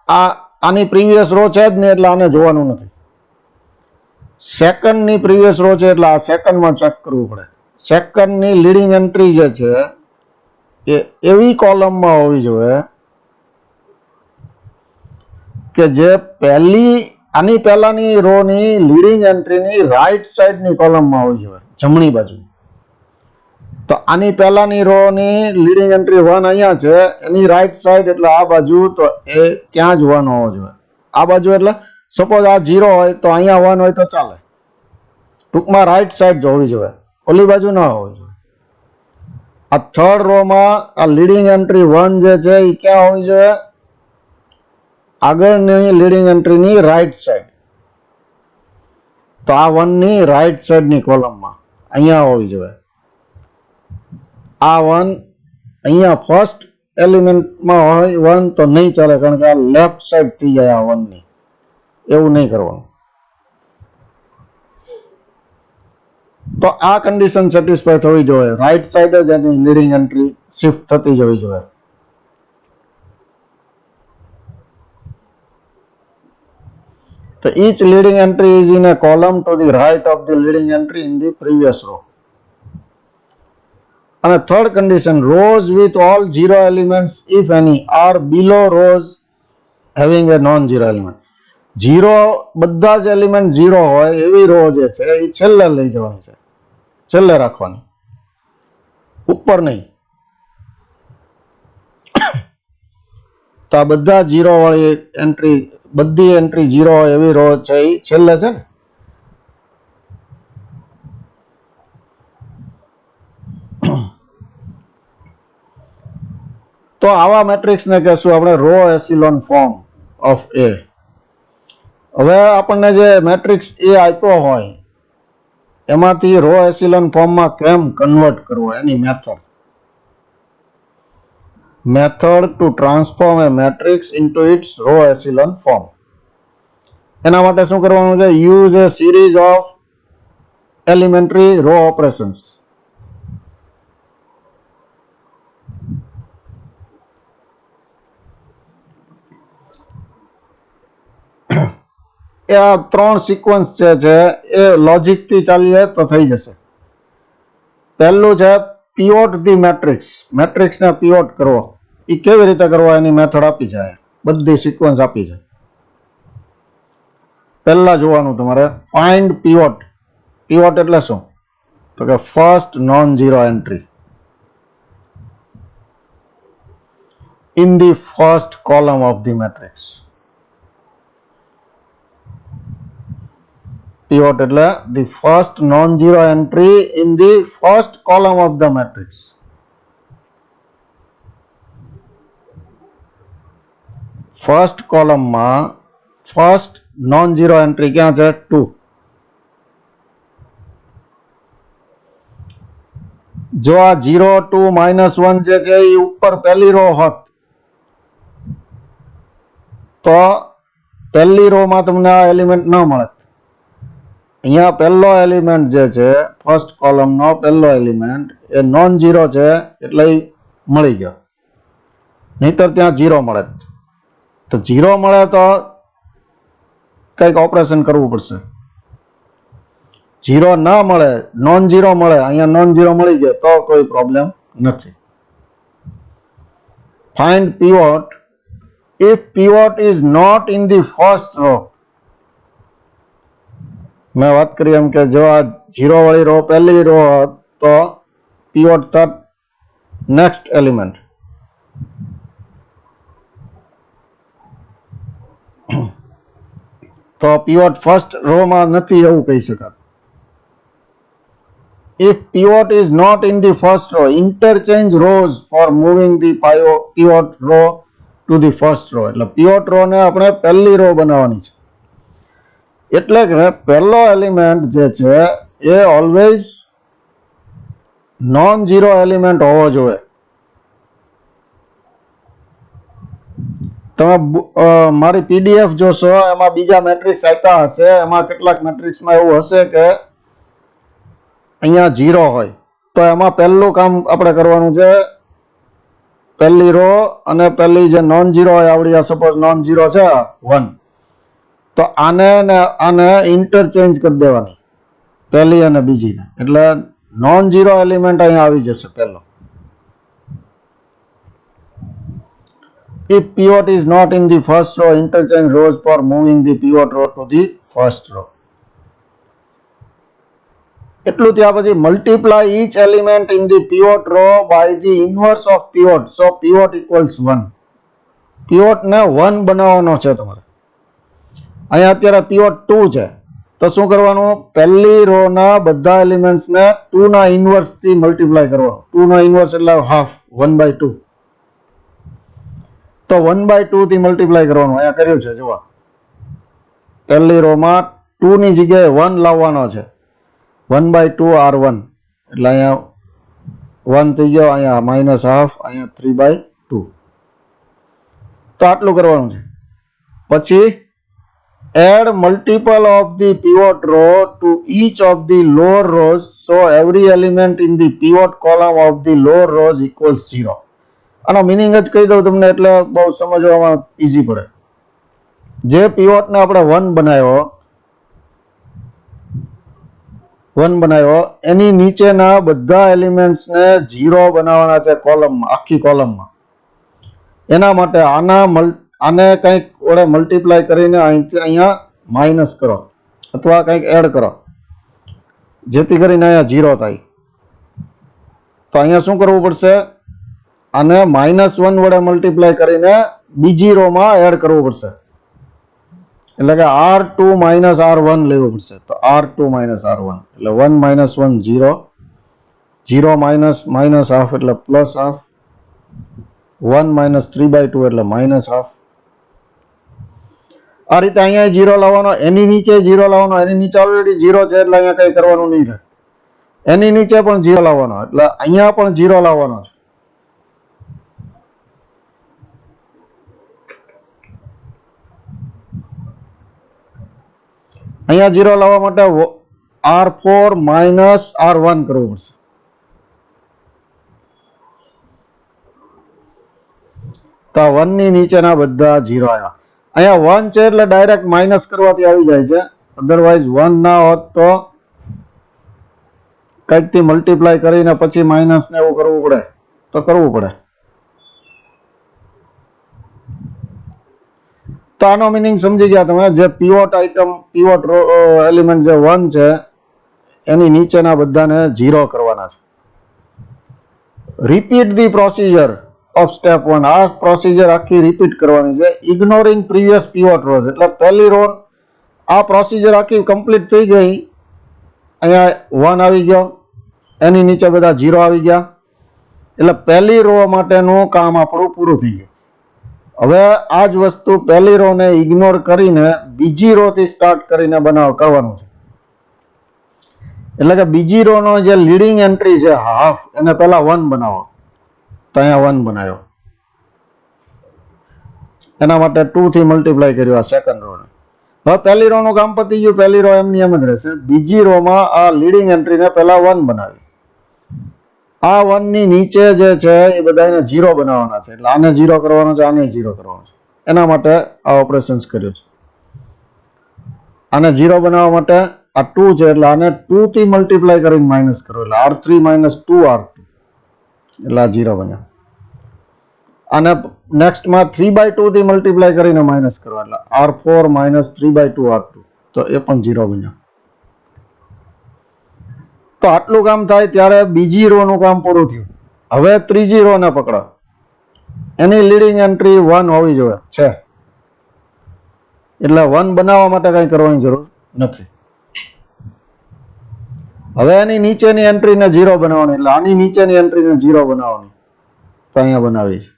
આની પ્રીવિયસ રો છે જ નહીં એટલે આને જોવાનું નથી. સેકન્ડ ની પ્રીવિયસ રો છે એટલે આ સેકન્ડ માં ચેક કરવું પડે. સેકન્ડ ની લીડિંગ એન્ટ્રી જે છે એ એવી કોલમમાં હોવી જોઈએ કે જે પહેલી આની પહેલાની રો ની લીડિંગ એન્ટ્રીની રાઈટ સાઈડની કોલમમાં હોવી જોઈએ, જમણી બાજુ. તો આની પહેલાની રો ની લીડિંગ એન્ટ્રી 1 અહીંયા છે, એની રાઈટ સાઈડ એટલે આ બાજુ, તો એ ત્યાં જ 1 હોવો જોઈએ. આ બાજુ એટલે સપોઝ આ 0 હોય તો અહીંયા 1 હોય તો ચાલે. ટૂંકમાં રાઈટ સાઈડ હોવી જોઈએ, ઓલી બાજુ ના હોવી જોઈએ. આ થર્ડ રો માં આ લીડિંગ એન્ટ્રી 1 જે છે એ ક્યાં હોવી જોઈએ? આગળની લીડિંગ એન્ટ્રીની રાઈટ સાઈડ. તો આ 1 ની રાઈટ સાઈડની કોલમમાં અહીંયા હોવી જોઈએ. આ 1 અહીંયા ફર્સ્ટ એલિમેન્ટમાં હોય 1 તો નહીં ચાલે, કારણ કે આ લેફ્ટ સાઈડ થઈ જાય આ 1 ની. એવું નહીં કરવાનું. તો આ કન્ડિશન સેટિસ્ફાય થવી જોઈએ, રાઈટ સાઈડ જ એની લીડિંગ એન્ટ્રી શિફ્ટ થતી જવી જોઈએ. તો each leading entry is in a column to the right of the leading entry in the previous row. And a third condition, rows with all zero elements, if any, are below rows having a non-zero element. Zero બધા જ એલિમેન્ટ 0 હોય એવી રો જે છે એ છેલ્લે લઈ જવાની છે, છેલ્લે રાખવાની, ઉપર નહીં. તો આ બધા 0 વાળી એન્ટ્રી, બધી એન્ટ્રી 0 હોય એવી રો છે એ છેલ્લે છે ને. તો આવા મેટ્રિક્સ ને કહેશું આપણે રો એસિલોન ફોર્મ ઓફ એ. હવે આપણને જે મેટ્રિક્સ એ આપ્યો હોય એમાંથી રો એસિલોન ફોર્મમાં કેમ કન્વર્ટ કરવો એની method. Method to transform a matrix into its row echelon form. એના માટે શું કરવાનું છે? Use a series of elementary row operations. એ આ 3 સિક્વન્સ છે એ લોજિક થી ચાલીએ તો થઈ જશે. પહેલું છે pivot the matrix. મેટ્રિક્સ ને pivot કરવો. એ કેવી રીતે કરવો એની મેથડ આપી છે, બધી સિક્વન્સ આપી છે. પહેલા જોવાનું તમારે ફાઇન્ડ pivot. pivot એટલે શું? તો કે first non zero entry in the first column of the matrix. Pivot એટલે the first non-zero entry in the first column of the matrix. First કોલમમાં ફર્સ્ટ non-zero entry ક્યાં છે? 2. જો આ 0 2 -1 જે છે એ ઉપર પહેલી રો હોત તો પહેલી રો માં તમને આ એલિમેન્ટ ન મળે. અહીંયા પહેલો એલિમેન્ટ જે છે ફર્સ્ટ કોલમનો પહેલો એલિમેન્ટ એ નોન ઝીરો છે એટલે મળી ગયો, નહીતર ત્યાં 0 મળે. તો 0 મળે તો કંઈક ઓપરેશન કરવું પડશે. 0 ના મળે, નોન ઝીરો મળે, અહીંયા નોન ઝીરો મળી ગયો તો કોઈ પ્રોબ્લેમ નથી. Find pivot if pivot is not in the first row. મેં વાત કરી એમ કે જો આ 0 વાળી રો પહેલી રો તો pivot third next element. તો pivot ફર્સ્ટ રો માં નથી એવું કહી શકાય. If pivot is not in the first row, interchange rows for moving the pivot row to the first row. એટલે pivot row ને આપણે પહેલી રો બનાવવાની છે. એટલે કે પહેલો એલિમેન્ટ જે છે એ ઓલવેઝ નોન ઝીરો એલિમેન્ટ હોવો જોઈએ. તમે મારી પીડીએફ જોશો એમાં બીજા મેટ્રિક્સ આપ્યા હશે, એમાં કેટલાક મેટ્રિક્સમાં એવું હશે કે અહીંયા 0 હોય તો એમાં પહેલું કામ આપણે કરવાનું છે, પહેલી રો અને પહેલી જે નોન ઝીરો હોય આવડી, સપોઝ નોન ઝીરો છે 1, તો આને ને આને ઇન્ટરચેન્જ કરી દેવાની, પહેલી અને બીજીને. એટલે નોન ઝીરો એલિમેન્ટ અહીંયા આવી જશે પહેલો. If pivot is not in the first row, interchange rows for moving the pivot row to the first row. એટલું ત્યાર પછી multiply each element in the pivot row by the inverse of pivot. So pivot equals 1. Pivot ને 1 બનાવવાનો છે તમારે. અહીંયા અત્યારે pivot 2 છે. તો શું કરવાનું? પહેલી રો ના બધા એલિમેન્ટ્સ ને 2 ના ઇન્વર્સ થી મલ્ટીપ્લાય કરવાનું. 2 ના ઇન્વર્સ એટલે હાફ 1/2. તો 1/2 થી મલ્ટીપ્લાય કરવાનું. અહીંયા કર્યું છે જુઓ. પહેલી રો માં 2 ની જગ્યાએ 1 લાવવાનો છે. 1/2 R1 એટલે અહીંયા 1 થઈ ગયો, અહીંયા માઇનસ હાફ, અહીંયા 3/2. તો આટલું કરવાનું છે. પછી add multiple of the pivot row to each of the lower rows, so every element in the pivot column of the lower rows equals 0. આનો મીનિંગ જ કહી દઉં તમને એટલે બહુ સમજવામાં ઈઝી પડે. જે pivot ને આપણે 1 બનાવ્યો એની નીચેના બધા એલિમેન્ટ્સ ને 0 બનાવવાના છે કોલમમાં, આખી કોલમમાં. એના માટે આને કંઈક વડે મલ્ટીપ્લાય કરીને અહીંયા માઇનસ કરો અથવા કંઈક એડ કરો જેથી કરીને અહીંયા 0 થાય. તો અહીંયા શું કરવું પડશે? આને -1 વડે મલ્ટીપ્લાય કરીને બીજી રો માં એડ કરવું પડશે. એટલે કે R2 - R1 લેવું પડશે. તો R2 - R1 એટલે 1 - 1 0, 0 માઇનસ હાફ એટલે પ્લસ હાફ, 1 - 3/2 એટલે માઇનસ હાફ. આ રીતે અહીંયા 0 લાવવાનો, એની નીચે 0 લાવવાનો. એની નીચે ઓલરેડી 0 છે એટલે અહીંયા કંઈ કરવાનું નહીં રહે. એની નીચે પણ 0 લાવવાનો એટલે અહીંયા પણ 0 લાવવાનો છે. અહીંયા 0 લાવવા માટે R4 - R1 કરવું પડશે. તો 1 ની નીચેના બધા 0 આવ્યા. અહીંયા 1 છે એટલે ડાયરેક્ટ માઇનસ કરવાથી આવી જાય છે. અધરવાઇઝ 1 ના હોત તો કંઈકથી મલ્ટીપ્લાય કરીને પછી માઇનસ ને એવું કરવું પડે તો કરવું પડે. તો આનો મીનિંગ સમજી ગયા તમે? જે પીવોટ આઇટમ, પીવોટ એલિમેન્ટ જે 1 છે એની નીચેના બધાને 0 કરવાના છે. Repeat the procedure of step 1. આ પ્રોસિજર આખી રિપીટ કરવાની છે. ઇગ્નોરિંગ પ્રીવિયસ પીવોટ રોઝ એટલે પહેલી રો આ પ્રોસિજર આખી કમ્પ્લીટ થઈ ગઈ. અહીંયા 1 આવી ગયો, એની નીચે બધા 0 આવી ગયા એટલે પહેલી રો માટેનું કામ આપણું પૂરું થઈ ગયું. હવે આ જ વસ્તુ પહેલી રો ને ઇગ્નોર કરીને બીજી રો થી સ્ટાર્ટ કરીને કરવાનું છે. એટલે કે બીજી રો નો જે લીડિંગ એન્ટ્રી છે હાફ, એને પહેલા 1 બનાવો. તો અહીંયા 1 બનાવ્યો. એના માટે 2 થી મલ્ટીપ્લાય કર્યું આ સેકન્ડ રો ને. હવે પહેલી રો નું કામ પતી ગયું. પહેલી રો એમની એમ જ રહેશે. બીજી રો માં આ લીડિંગ એન્ટ્રી ને પહેલા 1 બનાવી. આ 1 ની નીચે જે છે એ બધાને 0 બનાવવાના છે. એટલે આને 0 કરવાનો છે, આને 0 કરવાનો છે. એના માટે આ ઓપરેશન્સ કર્યું છે. આને 0 બનાવવા માટે આ 2 છે એટલે આને 2 થી મલ્ટીપ્લાય કરીને માઇનસ કરો એટલે R3 - 2R2 એટલે આ 0 બન્યા. આને નેક્સ્ટ માં 3/2 થી મલ્ટીપ્લાય કરીને માઇનસ કરો એટલે R4 - 3/2R2 તો એ પણ 0 બન્યા. તો આટલું કામ થાય ત્યારે બીજી રો નું કામ પૂરું થયું. હવે ત્રીજી રો ને પકડો. એની લીડિંગ એન્ટ્રી 1 હોવી જોઈએ છે એટલે 1 બનાવવા માટે કઈ કરવાની જરૂર નથી. હવે એની નીચેની એન્ટ્રીને 0 બનાવવાની એટલે આની નીચેની એન્ટ્રીને 0 બનાવવાની. તો અહીંયા બનાવી છે.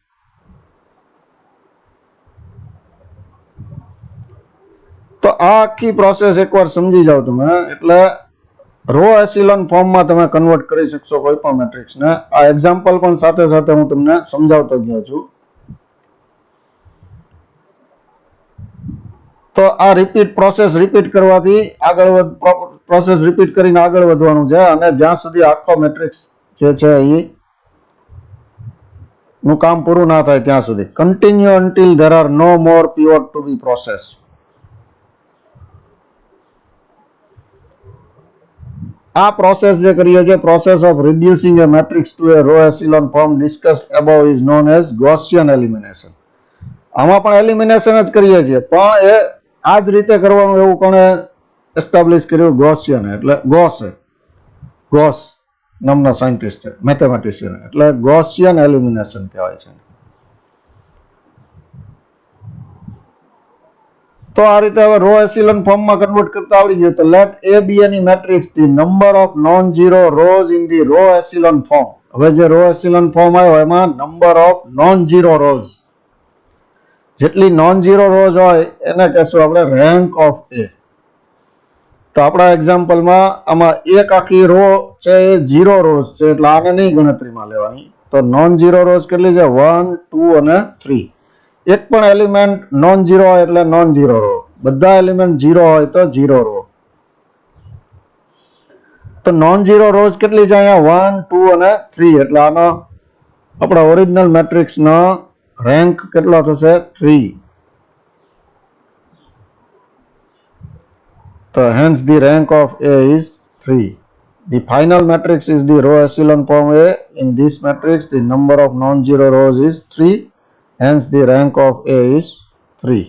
તો આ આખી પ્રોસેસ એકવાર સમજી જાવ તમે એટલે રો એસિલોન ફોર્મમાં તમે કન્વર્ટ કરી શકશો કોઈ પણ મેટ્રિક્સને. આ એક્ઝામ્પલ પણ સાથે સાથે હું તમને સમજાવતો ગયો છું. તો આ પ્રોસેસ રિપીટ કરવાથી પ્રોસેસ રિપીટ કરીને આગળ વધવાનું છે અને જ્યાં સુધી આખો મેટ્રિક્સ જે છે એ નું કામ પૂરું ના થાય ત્યાં સુધી. Continue until there are no more pivot to be process. આ પ્રોસેસ જે કરીએ છીએ, process of reducing a matrix to a row echelon form discussed above is known as Gaussian elimination. આમાં પણ એલિમિનેશન જ કરીએ છીએ, પણ એ આ જ રીતે કરવાનું એવું કોણે એસ્ટાબ્લિશ કર્યું? ગોસિયન. એટલે ગોસ નામના સાયન્ટિસ્ટ છે, મેથેમેટિશિયન, એટલે ગોસિયન એલિમિનેશન કહેવાય છે. તો આ રીતે હવે રો એસિલન ફોર્મમાં કન્વર્ટ કરતા આવડી ગયું. તો let A be any matrix the number of non zero rows in the row echelon form. હવે જે રો એસિલન ફોર્મ આવ્યો એમાં number of non zero rows, જેટલી નોન ઝીરો રોઝ હોય એને કહેશું આપણે રેન્ક ઓફ એ. તો આપણા એક્ઝામ્પલમાં આમાં એક આખી રો છે એ ઝીરો રોઝ છે, એટલે આને નહીં ગણતરીમાં લેવાની. તો નોન ઝીરો રોઝ કેટલી છે? 1, 2 અને 3. એક પણ એલિમેન્ટ નોન ઝીરો હોય એટલે નોન ઝીરો રો, બધા એલિમેન્ટ ઝીરો હોય તો ઝીરો રો. તો નોન ઝીરો રોઝ કેટલી છે અહીંયા? 1, 2 અને 3. એટલે આનો આપણા ઓરિજિનલ મેટ્રિક્સનો રેન્ક કેટલો થશે? 3. તો hence the rank of A is 3. The final matrix is the row echelon form A. In this matrix the number of non-zero rows is 3. Hence the rank of A is 3.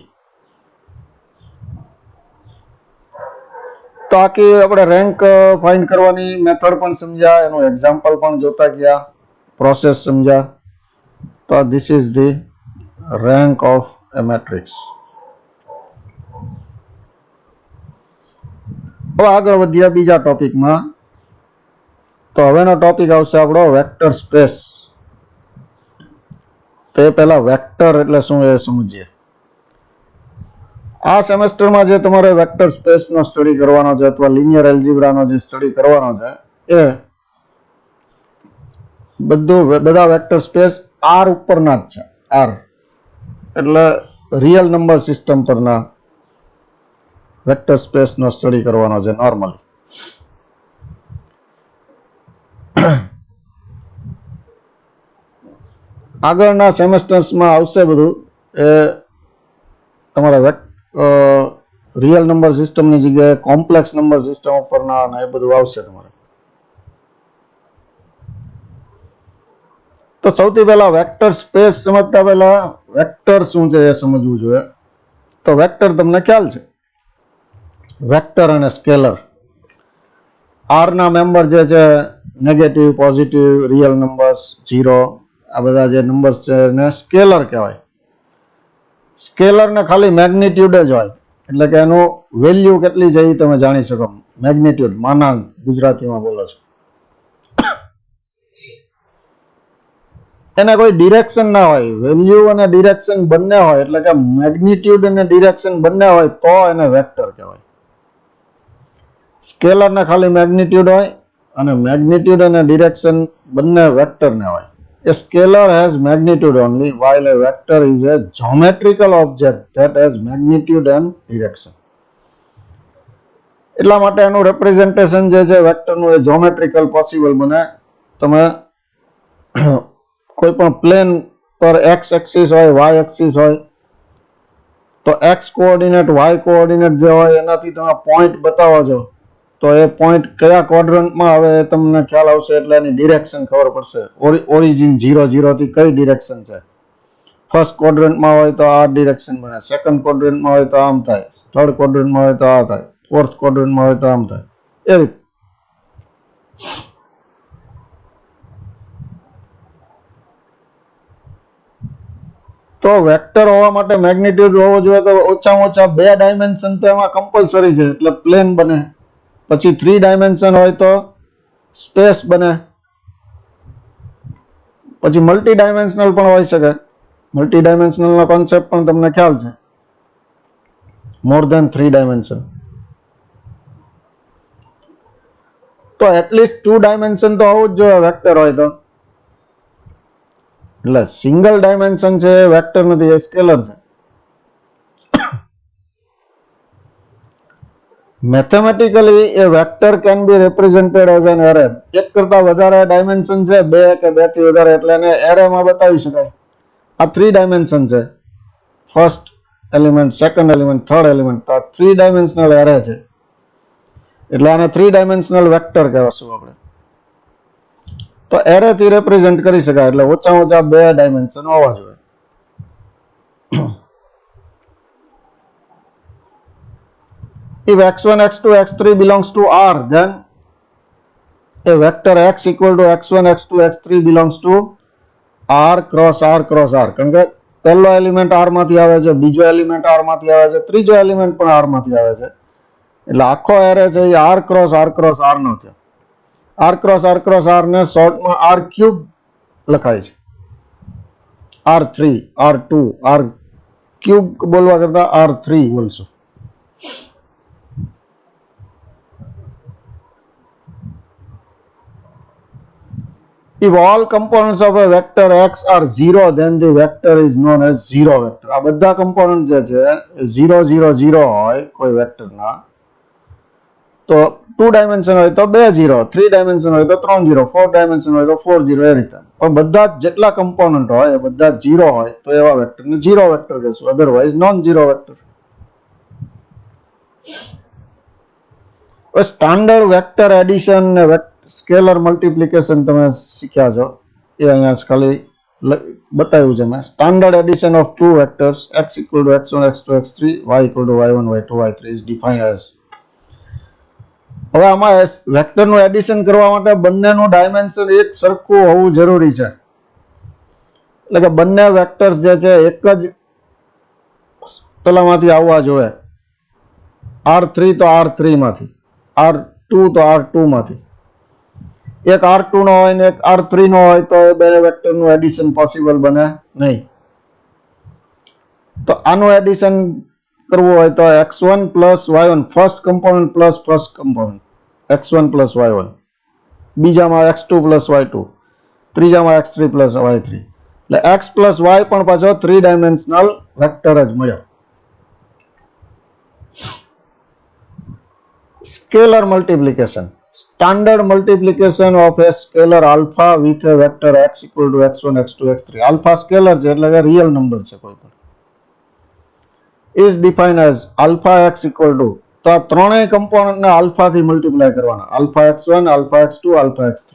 તો આખી આપણે રેન્ક ફાઇન્ડ કરવાની મેથડ પણ સમજ્યા, એનું એક્ઝામ્પલ પણ જોતા ગયા, પ્રોસેસ સમજ્યા. તો this is the rank of a matrix. હવે આગળ વધ્યા બીજા ટોપિકમાં. તો હવેનો ટોપિક આવશે આપણો વેક્ટર સ્પેસ. તો એ પહેલા વેક્ટર એટલે શું એ સમજીએ. આ સેમેસ્ટરમાં જે તમારે વેક્ટર સ્પેસનો સ્ટડી કરવાનો છે અથવા લિનિયર એલ્જીબ્રાનો જે સ્ટડી કરવાનો છે એ બધા વેક્ટર સ્પેસ આર ઉપરના જ છે. આર એટલે રિયલ નંબર સિસ્ટમ પરના વેક્ટર સ્પેસનો સ્ટડી કરવાનો છે નોર્મલી. આગળના સેમેસ્ટર્સમાં આવશે બધું એ તમારા રિયલ નંબર સિસ્ટમની જગ્યાએ કોમ્પ્લેક્સ નંબર સિસ્ટમ ઉપરના અને એ બધું આવશે તમારે. તો સૌથી પહેલા વેક્ટર સ્પેસ સમજતા પહેલા વેક્ટર શું છે એ સમજવું જોઈએ. તો વેક્ટર તમને ખ્યાલ છે, વેક્ટર અને સ્કેલર. આર ના મેમ્બર જે છે negative, positive, real numbers, zero, આ બધા જે નંબર્સ છે એને સ્કેલર કહેવાય. સ્કેલરને ખાલી મેગ્નિટ્યુડ જ હોય, એટલે કે એનું વેલ્યુ કેટલી છે એ તમે જાણી શકો. મેગ્નિટ્યુડ, માનાંક ગુજરાતીમાં બોલો છો. એને કોઈ ડિરેક્શન ના હોય, વેલ્યુ અને ડિરેક્શન બંને હોય, એટલે કે મેગ્નિટ્યુડ અને ડિરેક્શન બંને હોય તો એને વેક્ટર કહેવાય. સ્કેલરને ખાલી મેગ્નિટ્યુડ હોય અને મેગ્નિટ્યુડ અને ડિરેક્શન બંને વેક્ટરને હોય. A scalar has magnitude only, while a vector is a geometrical object that has magnitude and direction. એટલા માટે એનું representation જે છે વેક્ટરનું એ geometrical possible બને. તમે કોઈ પણ પ્લેન પર x એક્સિસ હોય, y એક્સિસ હોય, તો x કોઓર્ડિનેટ, y કોઓર્ડિનેટ જે હોય એનાથી તમે પોઈન્ટ બતાવો છો, તો એ પોઈન્ટ કયા ક્વોડ્રન્ટમાં આવે એ તમને ખ્યાલ આવશે, એટલે એની ડિરેક્શન ખબર પડશે. ઓરિજિન 0, 0 થી કઈ ડિરેક્શન છે. ફર્સ્ટ ક્વોડ્રન્ટમાં હોય તો આ ડિરેક્શન બને, સેકન્ડ ક્વોડ્રન્ટમાં હોય તો આમ થાય, થર્ડ ક્વોડ્રન્ટમાં હોય તો આ થાય, ફોર્થ ક્વોડ્રન્ટમાં હોય તો આમ થાય, એ રીતે. તો વેક્ટર હોવા માટે મેગ્નિટ્યુડ હોવો જોઈએ તો ઓછામાં ઓછા 2 ડાયમેન્શન તો એમાં કમ્પલસરી છે, એટલે પ્લેન બને. પછી 3 ડાયમેન્શન હોય તો સ્પેસ બને. પછી મલ્ટી ડાયમેન્શનલ પણ હોઈ શકે. મલ્ટી ડાયમેન્શનલનો કોન્સેપ્ટ પણ તમને ખ્યાલ છે, મોર ધેન 3 ડાયમેન્શન. તો એટલીસ્ટ 2 ડાયમેન્શન તો હોવું જ જોઈએ વેક્ટર હોય તો. એટલે સિંગલ ડાયમેન્શન છે એ વેક્ટર નથી, એ સ્કેલર છે. Mathematically A vector can be represented as an array. એક કરતા વધારે ડાયમેન્શન છે, 2 કે 2 થી વધારે, એટલે એને એરેમાં બતાવી શકાય. આ 3 ડાયમેન્શન છે, first element, second element, third element. તો આ 3 ડાયમેન્શનલ એરે છે, એટલે આને 3 ડાયમેન્શનલ વેક્ટર કહેવાશું આપણે. તો એરે થી રિપ્રેઝેન્ટ કરી શકાય, એટલે ઓછામાં ઓછા 2 ડાયમેન્શન હોવા જોઈએ. If x1, x2, x3 belongs to R, then a vector x equal to x1, x2, x3 belongs to R cross R cross R. કારણ કે પહેલો એલિમેન્ટ R માંથી આવે છે, બીજો એલિમેન્ટ R માંથી આવે છે, ત્રીજો એલિમેન્ટ પણ R માંથી આવે છે. એટલે આખો એરે છે એ R cross R નો છે. R cross R ને શોર્ટમાં R ક્યુબ લખાય છે. R3, R2, R ક્યુબ બોલવા કરતા R3 બોલશું. If all components of a vector x are 0, then the vector is known as zero vector. આ બધા component જે છે 0 0 0 હોય કોઈ વેક્ટર ના, તો 2 dimension હોય તો 2 0, 3 dimension હોય તો 3 0, 4 dimension હોય તો 4 0 એ રીતે. પણ બધા જેટલા component હોય એ બધા 0 હોય તો એવા વેક્ટર ને zero vector કહેશું, otherwise non zero vector. Standard vector addition ને સ્કેલર મલ્ટિપ્લિકેશન તમે શીખ્યા છો, એ અહીંયા ખાલી બતાવ્યું છે મેં. Standard addition of two vectors x equal to x1, x2, x3, y equal to y1, y2, y3 is defined as. હવે આમાં વેક્ટરનું એડિશન કરવા માટે બંનેનું ડાયમેન્શન એક સરખું હોવું જરૂરી છે. એટલે કે બંને વેક્ટર્સ જે છે એક જ પેલામાંથી આવવા જોઈએ. R3 તો R3 માંથી, R2 તો R2 માંથી. એક R2 નો હોય ને એક R3 નો હોય તો બે વેક્ટરનું એડિશન પોસિબલ બને નહીં. તો આનું એડિશન કરવું હોય તો x1 plus y1 first component plus first component x1 plus y1, બીજામાં x2 plus y2, ત્રીજામાં x3 plus y3. એટલે x પ્લસ y પણ પાછો 3 ડાયમેન્શનલ વેક્ટર જ મળ્યો. Scalar multiplication. Standard multiplication of a scalar alpha with a vector x equal to x1, x2, x3. Alpha scalar છે એટલે કે real number છે કોઈ પણ. Is defined as alpha x equal to, તો આ ત્રણેય component ને alpha થી multiply કરવાના. alpha x1, alpha x2, alpha x3.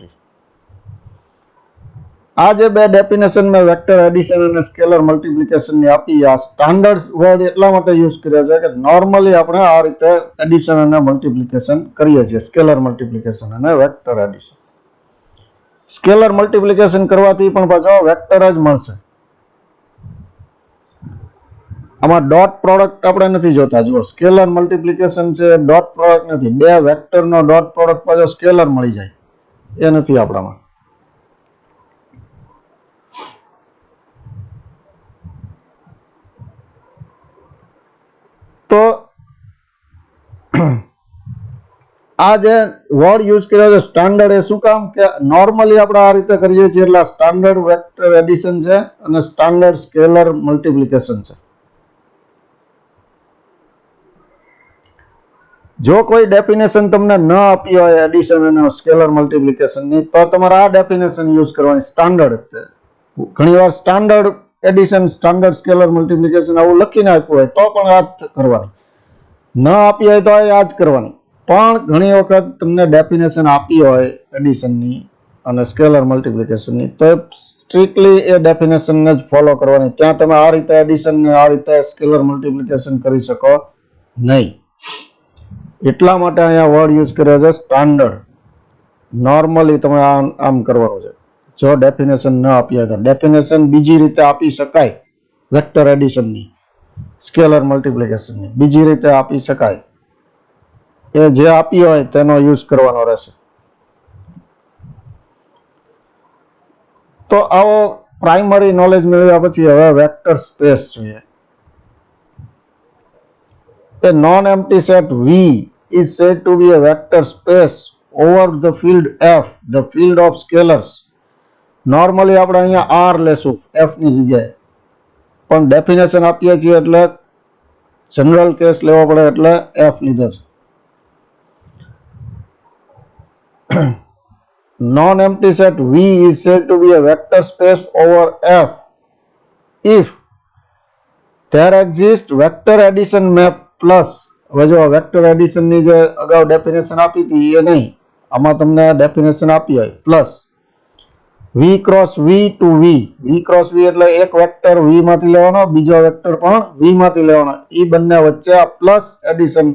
આ જે બે ડેફિનેશન મેં વેક્ટર એડિશન અને સ્કેલર મલ્ટિપ્લિકેશન ની આપી, આ સ્ટાન્ડર્ડ વર્ડ એટલા માટે યુઝ કર્યા છે કે નોર્મલી આપણે આ રીતે એડિશન અને મલ્ટિપ્લિકેશન કરીએ છીએ, સ્કેલર મલ્ટિપ્લિકેશન અને વેક્ટર એડિશન. સ્કેલર મલ્ટિપ્લિકેશન કરવાથી પણ પાછો વેક્ટર જ મળશે. આમાં ડોટ પ્રોડક્ટ આપણે નથી જોતા. જુઓ, સ્કેલર મલ્ટિપ્લિકેશન છે, ડોટ પ્રોડક્ટ નથી. બે વેક્ટરનો ડોટ પ્રોડક્ટ પાછો સ્કેલર મળી જાય એ નથી આપણામાં. તો આ જે વર્ડ યુઝ કર્યો છે સ્ટાન્ડર્ડ, એ શું કામ કે નોર્મલી આપણે આ રીતે કરીએ છીએ એટલે સ્ટાન્ડર્ડ વેક્ટર એડિશન છે અને સ્ટાન્ડર્ડ સ્કેલર મલ્ટિપ્લિકેશન છે. જો કોઈ ડેફિનેશન તમને ન આપી હોય એડિશન અને સ્કેલર મલ્ટિપ્લિકેશનની, તો તમારે આ ડેફિનેશન યુઝ કરવાની, સ્ટાન્ડર્ડ. ઘણીવાર standard addition, standard scalar multiplication આવું લખીને આપ્યું હોય તો પણ આ જ કરવાની, ન આપી હોય તો આ જ કરવાની. પણ ઘણી વખત તમને ડેફિનેશન આપી હોય એડિશનની અને સ્કેલર મલ્ટિપ્લિકેશનની, તો સ્ટ્રિક્ટલી એ ડેફિનેશનને જ ફોલો કરવાની. ત્યાં તમે આ રીતે એડિશન ને આ રીતે સ્કેલર મલ્ટિપ્લિકેશન કરી શકો નહીં. એટલા માટે અહીંયા વર્ડ યુઝ કર્યો છે સ્ટાન્ડર્ડ. નોર્મલી તમે આમ કરવાનું છે. જો ડેફિનેશન ન આપી હોય તો ડેફિનેશન બીજી રીતે આપી શકાય, વેક્ટર એડિશનની, સ્કેલર મલ્ટિપ્લિકેશનની બીજી રીતે આપી શકાય. એ જે આપી હોય તેનો યુઝ કરવાનો રહેશે. તો આવો પ્રાઇમરી નોલેજ મેળવ્યા પછી હવે વેક્ટર સ્પેસ જોઈએ. A non-empty set V is said to be a vector space over the field F, the field of scalars. Normally આપણે અહીંયા R લેશું F ની જગ્યાએ, પણ ડેફિનેશન આપીએ છીએ એટલે જનરલ કેસ લેવો પડે એટલે F લીધો છે. Non-empty set V is said to be a vector space over F if there exists vector addition map plus. હવે જો વેક્ટર એડિશન ની જે અગાઉ ડેફિનેશન આપી હતી એ નહીં, આમાં તમને ડેફિનેશન આપી હોય plus v cross v to v, v cross v એટલે એક વેક્ટર v માંથી લેવાનો, બીજો વેક્ટર પણ v માંથી લેવાનો, એ બંને વચ્ચે આ પ્લસ એડિશન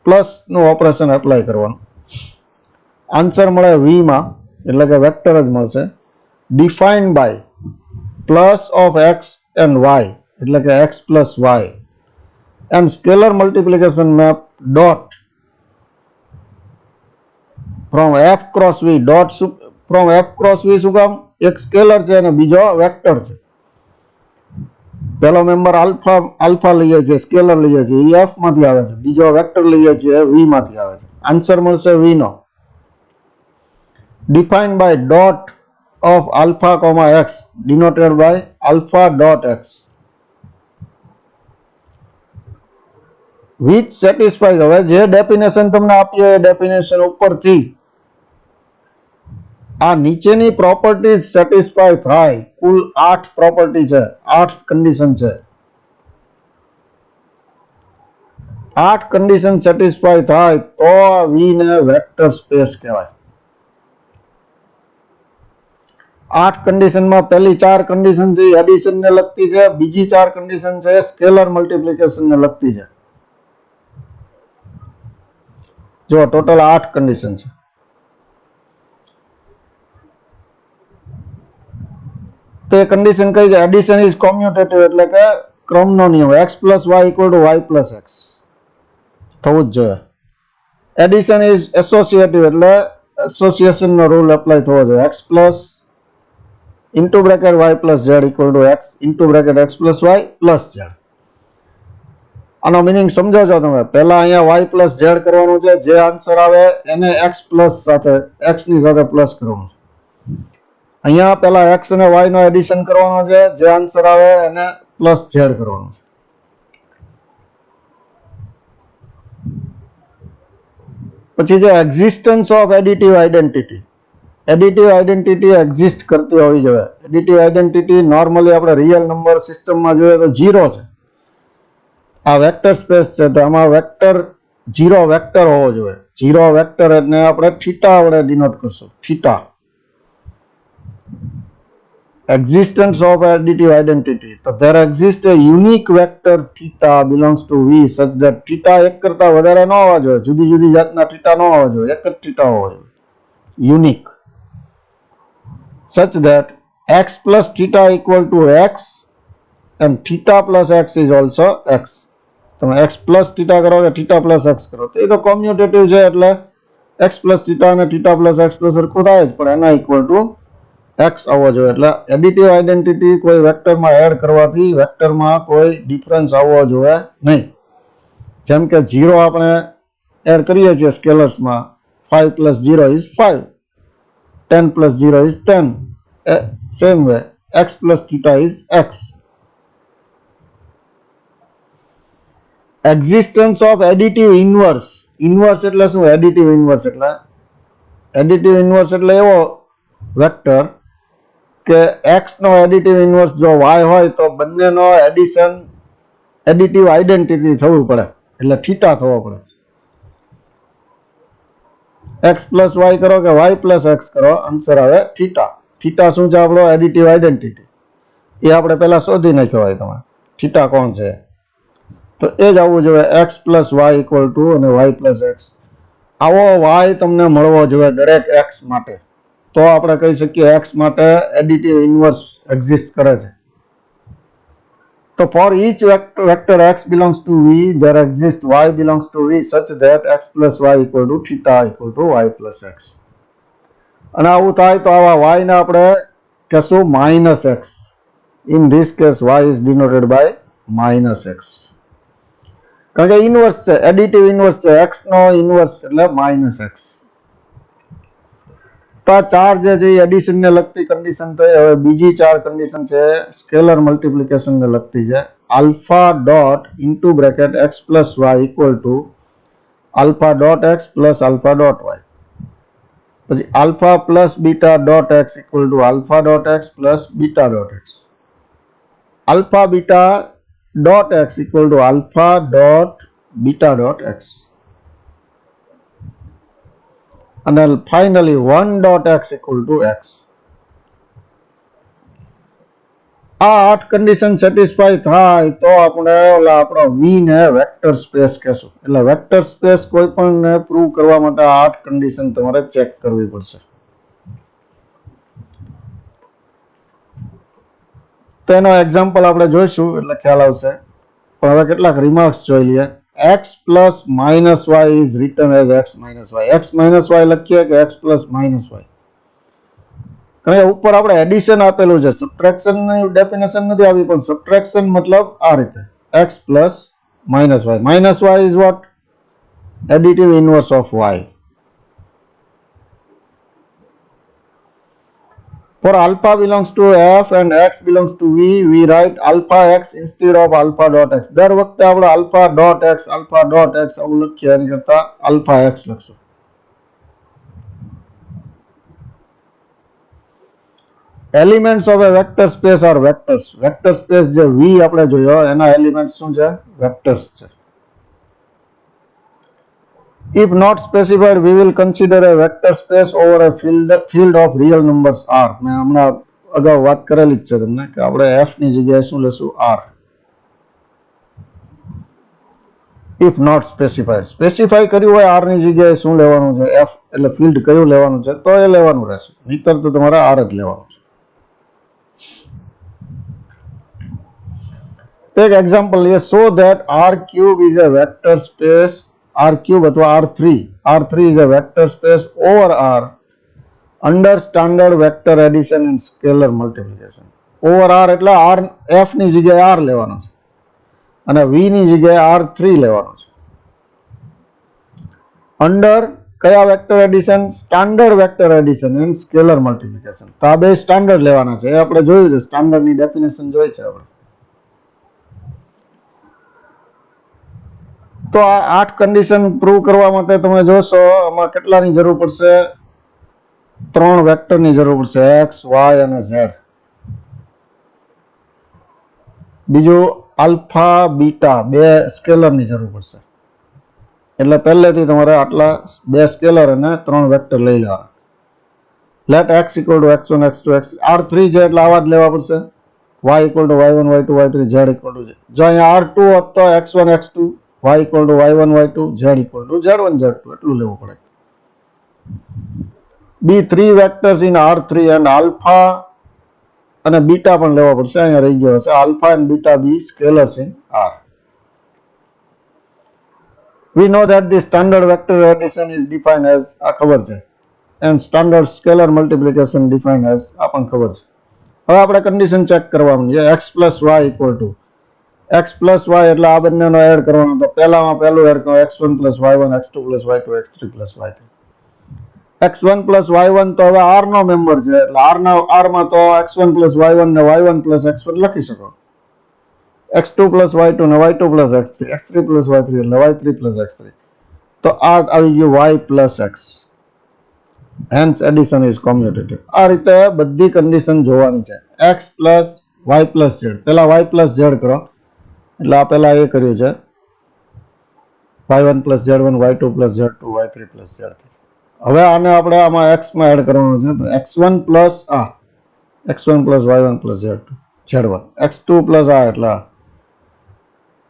પ્લસ નું ઓપરેશન એપ્લાય કરવાનું. આન્સર મળે v માં, એટલે કે વેક્ટર જ મળશે. Defined by plus of x and y, એટલે કે x plus y, and scalar multiplication map dot from f cross v, dot from f cross v શું કામ? એક સ્કેલર છે અને બીજો વેક્ટર છે. પહેલો મેમ્બર આલ્ફા લઈએ છીએ, સ્કેલર લઈએ છીએ, એ f માંથી આવે છે, બીજો વેક્ટર લઈએ છીએ v માંથી આવે છે. આન્સર મળશે v નો. Defined by dot of alpha comma x denoted by alpha dot x, which satisfies. હવે જે ડેફિનેશન તમને આપીએ એ ડેફિનેશન ઉપરથી આ નીચેની પ્રોપર્ટીઝ સેટિસ્ફાય થાય. કુલ 8 પ્રોપર્ટી છે, 8 કન્ડિશન છે. 8 કન્ડિશન સેટિસ્ફાય થાય તો v ને વેક્ટર સ્પેસ કહેવાય. 8 કન્ડિશનમાં પહેલી 4 કન્ડિશન છે એડિશન ને લગતી છે, બીજી 4 કન્ડિશન છે સ્કેલર મલ્ટિપ્લિકેશન ને લગતી છે. જો ટોટલ 8 કન્ડિશન છે. તે કન્ડિશન કઈ છે? એડિશન ઇઝ કોમ્યુટેટિવ, એટલે કે ક્રમનો નિયમ, x plus y equal to y plus x થવું જ જોઈએ. એડિશન ઇઝ એસોસિએટિવ, એટલે એસોસિએશન નો રૂલ એપ્લાય થવો જોઈએ. x plus into bracket y plus z equal to x into bracket x plus y plus z. આનો મિનિંગ સમજો છો તમે? પહેલા અહીંયા y પ્લસ z કરવાનું છે, જે આન્સર આવે એને x પ્લસ સાથે x ની સાથે પ્લસ કરવાનું છે. અહીંયા પહેલા x અને y નો એડિશન કરવાનો છે, જે આન્સર આવે એને પ્લસ z કરવાનું છે. પછી જે existence of additive identity, additive identity exist કરતી હોવી જોઈએ. એડિટિવ આઇડેન્ટિટી નોર્મલી આપણે રિયલ નંબર સિસ્ટમમાં જોઈએ તો 0 છે. આ વેક્ટર સ્પેસ છે તો આમાં વેક્ટર 0 વેક્ટર હોવો જોઈએ. 0 વેક્ટર એટલે આપણે થીટા વડે ડિનોટ કરશું, theta. Existence of additive identity. So there exists a unique vector theta belongs to V such that theta એક કરતા વધારે ન હોવા જોઈએ, જુદી જુદી જાતના theta ન હોવા જોઈએ, એક જ theta હોવો જોઈએ, unique, such that x plus theta equal to x and theta plus x is also x. તમે x plus theta કરો કે theta plus x કરો તો એ તો કોમ્યુટેટિવ છે, એટલે x plus theta અને theta plus x તો સરખું થાય જ, પણ એના ઇક્વલ ટુ x આવવો જોઈએ. એટલે એડિટિવ આઇડેન્ટિટી કોઈ વેક્ટરમાં એડ કરવાથી વેક્ટરમાં કોઈ ડિફરન્સ આવવો જોઈએ નહીં. જેમ કે 0 આપણે એડ કરીએ છીએ સ્કેલર્સમાં, 5 plus 0 is 5, 10 plus 0 is 10. Same way x plus theta is x. Existence of additive inverse. Inverse એટલે શું? એડિટિવ ઇન્વર્સ એટલે એવો વેક્ટર કે x નો એડિટિવ ઇન્વર્સ જો y હોય તો બંનેનો એડિશન એડિટિવ આઇડેન્ટિટી થવું પડે, એટલે થીટા થવો પડે. x પ્લસ y કરો કે y પ્લસ x કરો, આન્સર આવે થીટા. થીટા શું છે? આપણો એડિટિવ આઇડેન્ટિટી. એ આપણે પહેલા શોધી નાખ્યો હોય તમે, થીટા કોણ છે તો એ જ આવવું જોઈએ, x plus y equal two અને y પ્લસ x. આવો y તમને મળવો જોઈએ દરેક x માટે, તો આપણે કહી શકીએ x માટે એડિટિવ ઇન્વર્સ એક્ઝિસ્ટ કરે છે. તો for each vector x belongs to V, there exists y belongs to V such that x plus y equal to theta equal to y plus x. અને આવું થાય તો આવા y ને આપણે કહેશું minus x. In this case y is denoted by minus x. કારણ કે ઇન્વર્સ છે, એડિટિવ ઇન્વર્સ છે, x નો ઇન્વર્સ એટલે માઇનસ x. તો આ 4 જે છે એડિશન ને લગતી કન્ડિશન થઈ. હવે બીજી 4 કન્ડિશન છે સ્કેલર મલ્ટિપ્લિકેશન ને લગતી છે. Alpha dot into bracket x plus y equal to alpha dot x plus alpha dot y. પછી alpha plus beta dot x equal to alpha dot x plus beta dot x. Alpha beta dot x equal to alpha dot beta dot x. અને finally 1 dot x equal to x. આ 8 કન્ડિશન સેટિસ્ફાય થાય તો આપણે ઓલા આપણો V ને વેક્ટર સ્પેસ કહેશું. એટલે વેક્ટર સ્પેસ કોઈ પણ ને પ્રૂવ કરવા માટે આ 8 કન્ડિશન તમારે ચેક કરવી પડશે. તો એનો એક્ઝામ્પલ આપણે જોઈશું એટલે ખ્યાલ આવશે. પણ હવે કેટલાક રિમાર્ક્સ જોઈ લઈએ. x plus minus y is written as x minus y. x minus y લખીએ કે x plus minus y. કારણ કે ઉપર આપણે એડિશન આપેલું છે, સબટ્રેક્શન ની ડેફિનેશન નથી આવી, પણ સબટ્રેક્શન મતલબ આ રીતે x plus minus y. Minus y is what? Additive inverse of y. For alpha belongs to f and x belongs to v, we write alpha x instead of alpha dot x. દર વખતે આપણે alpha dot x આવું લખીએ એની કરતા alpha x લખશું. Elements of a vector space are vectors. Vector space જે v આપણે જોયો એના એલિમેન્ટ્સ શું છે? વેક્ટર્સ છે. If not specified, we will consider a vector space over a field of real numbers R. મેં હમણાં અગાઉ વાત કરેલી જ છે તમને કે આપણે f ની જગ્યાએ શું લેશું? R. If not specified. Specify કર્યું હોય R ની જગ્યાએ શું લેવાનું છે? f એટલે ફિલ્ડ કયું લેવાનું છે તો એ લેવાનું રહેશે. નહીતર તો તમારે R જ લેવાનું છે. તો એક એક્ઝામ્પલ લઈએ. So that R cube is a vector space. R cube અથવા R3 is a vector space over R under standard vector addition and scalar multiplication. Over R એટલે R f ની જગ્યાએ R લેવાનો છે અને v ની જગ્યાએ R3 લેવાનો છે. અંડર કયા vector addition? Standard vector addition and scalar multiplication. તો આ બે સ્ટાન્ડર્ડ લેવાના છે. એ આપણે જોયું છે, સ્ટાન્ડર્ડની ડેફિનેશન જોઈ છે આપણે. તો આ 8 કન્ડિશન પ્રૂવ કરવા માટે તમે જોશો આમાં કેટલાની જરૂર પડશે? 3 વેક્ટરની જરૂર પડશે, x, y અને z. બીજું આલ્ફા બીટા બે સ્કેલરની જરૂર પડશે. એટલે પહેલેથી તમારે આટલા બે સ્કેલર અને 3 વેક્ટર લઈ લેવાના. Late x equal to x1 x2 x3. R3 છે એટલે આવા જ લેવા પડશે. y equal to y1 y2 y3 z equal to z. જો અહીંયા R2 હોત તો x1 x2, y equal to y1 y2 z equal to z1 z2 એટલું લેવું પડે. be 3 vectors in R3 and alpha અને બીટા પણ લેવા પડશે. અહીંયા રહી ગયો છે alpha and beta be scalars in R. We know that the standard vector addition is defined as આ ખબર છે and standard scalar multiplication defined as આ પણ ખબર છે. હવે આપણે કન્ડિશન ચેક કરવાની છે. x plus y equal to x plus y એટલે આ બંનેનો એડ કરવાનો. તો પહેલામાં પહેલું એડ કરો x1 plus y1 x2 plus y2 x3 plus y3. x1 plus y1 તો હવે r નો મેમ્બર છે એટલે r માં તો x1 plus y1 ને y1 plus x1 લખી શકો. x2 plus y2 ને y2 plus x3 x3 plus y3 એટલે y3 plus x3. તો આ આવી ગયું y plus x. Hence addition is commutative. આ રીતે બધી કન્ડિશન જોવાની છે. x plus y plus z. પહેલા y plus z કરો એટલે આ પહેલા એ કર્યું છે y1 plus z1 y2 plus z2 y3 plus z3. હવે આને આપણે આમાં x માં એડ કરવાનું છે. તો x1 plus y1 plus z1 x2 plus એટલે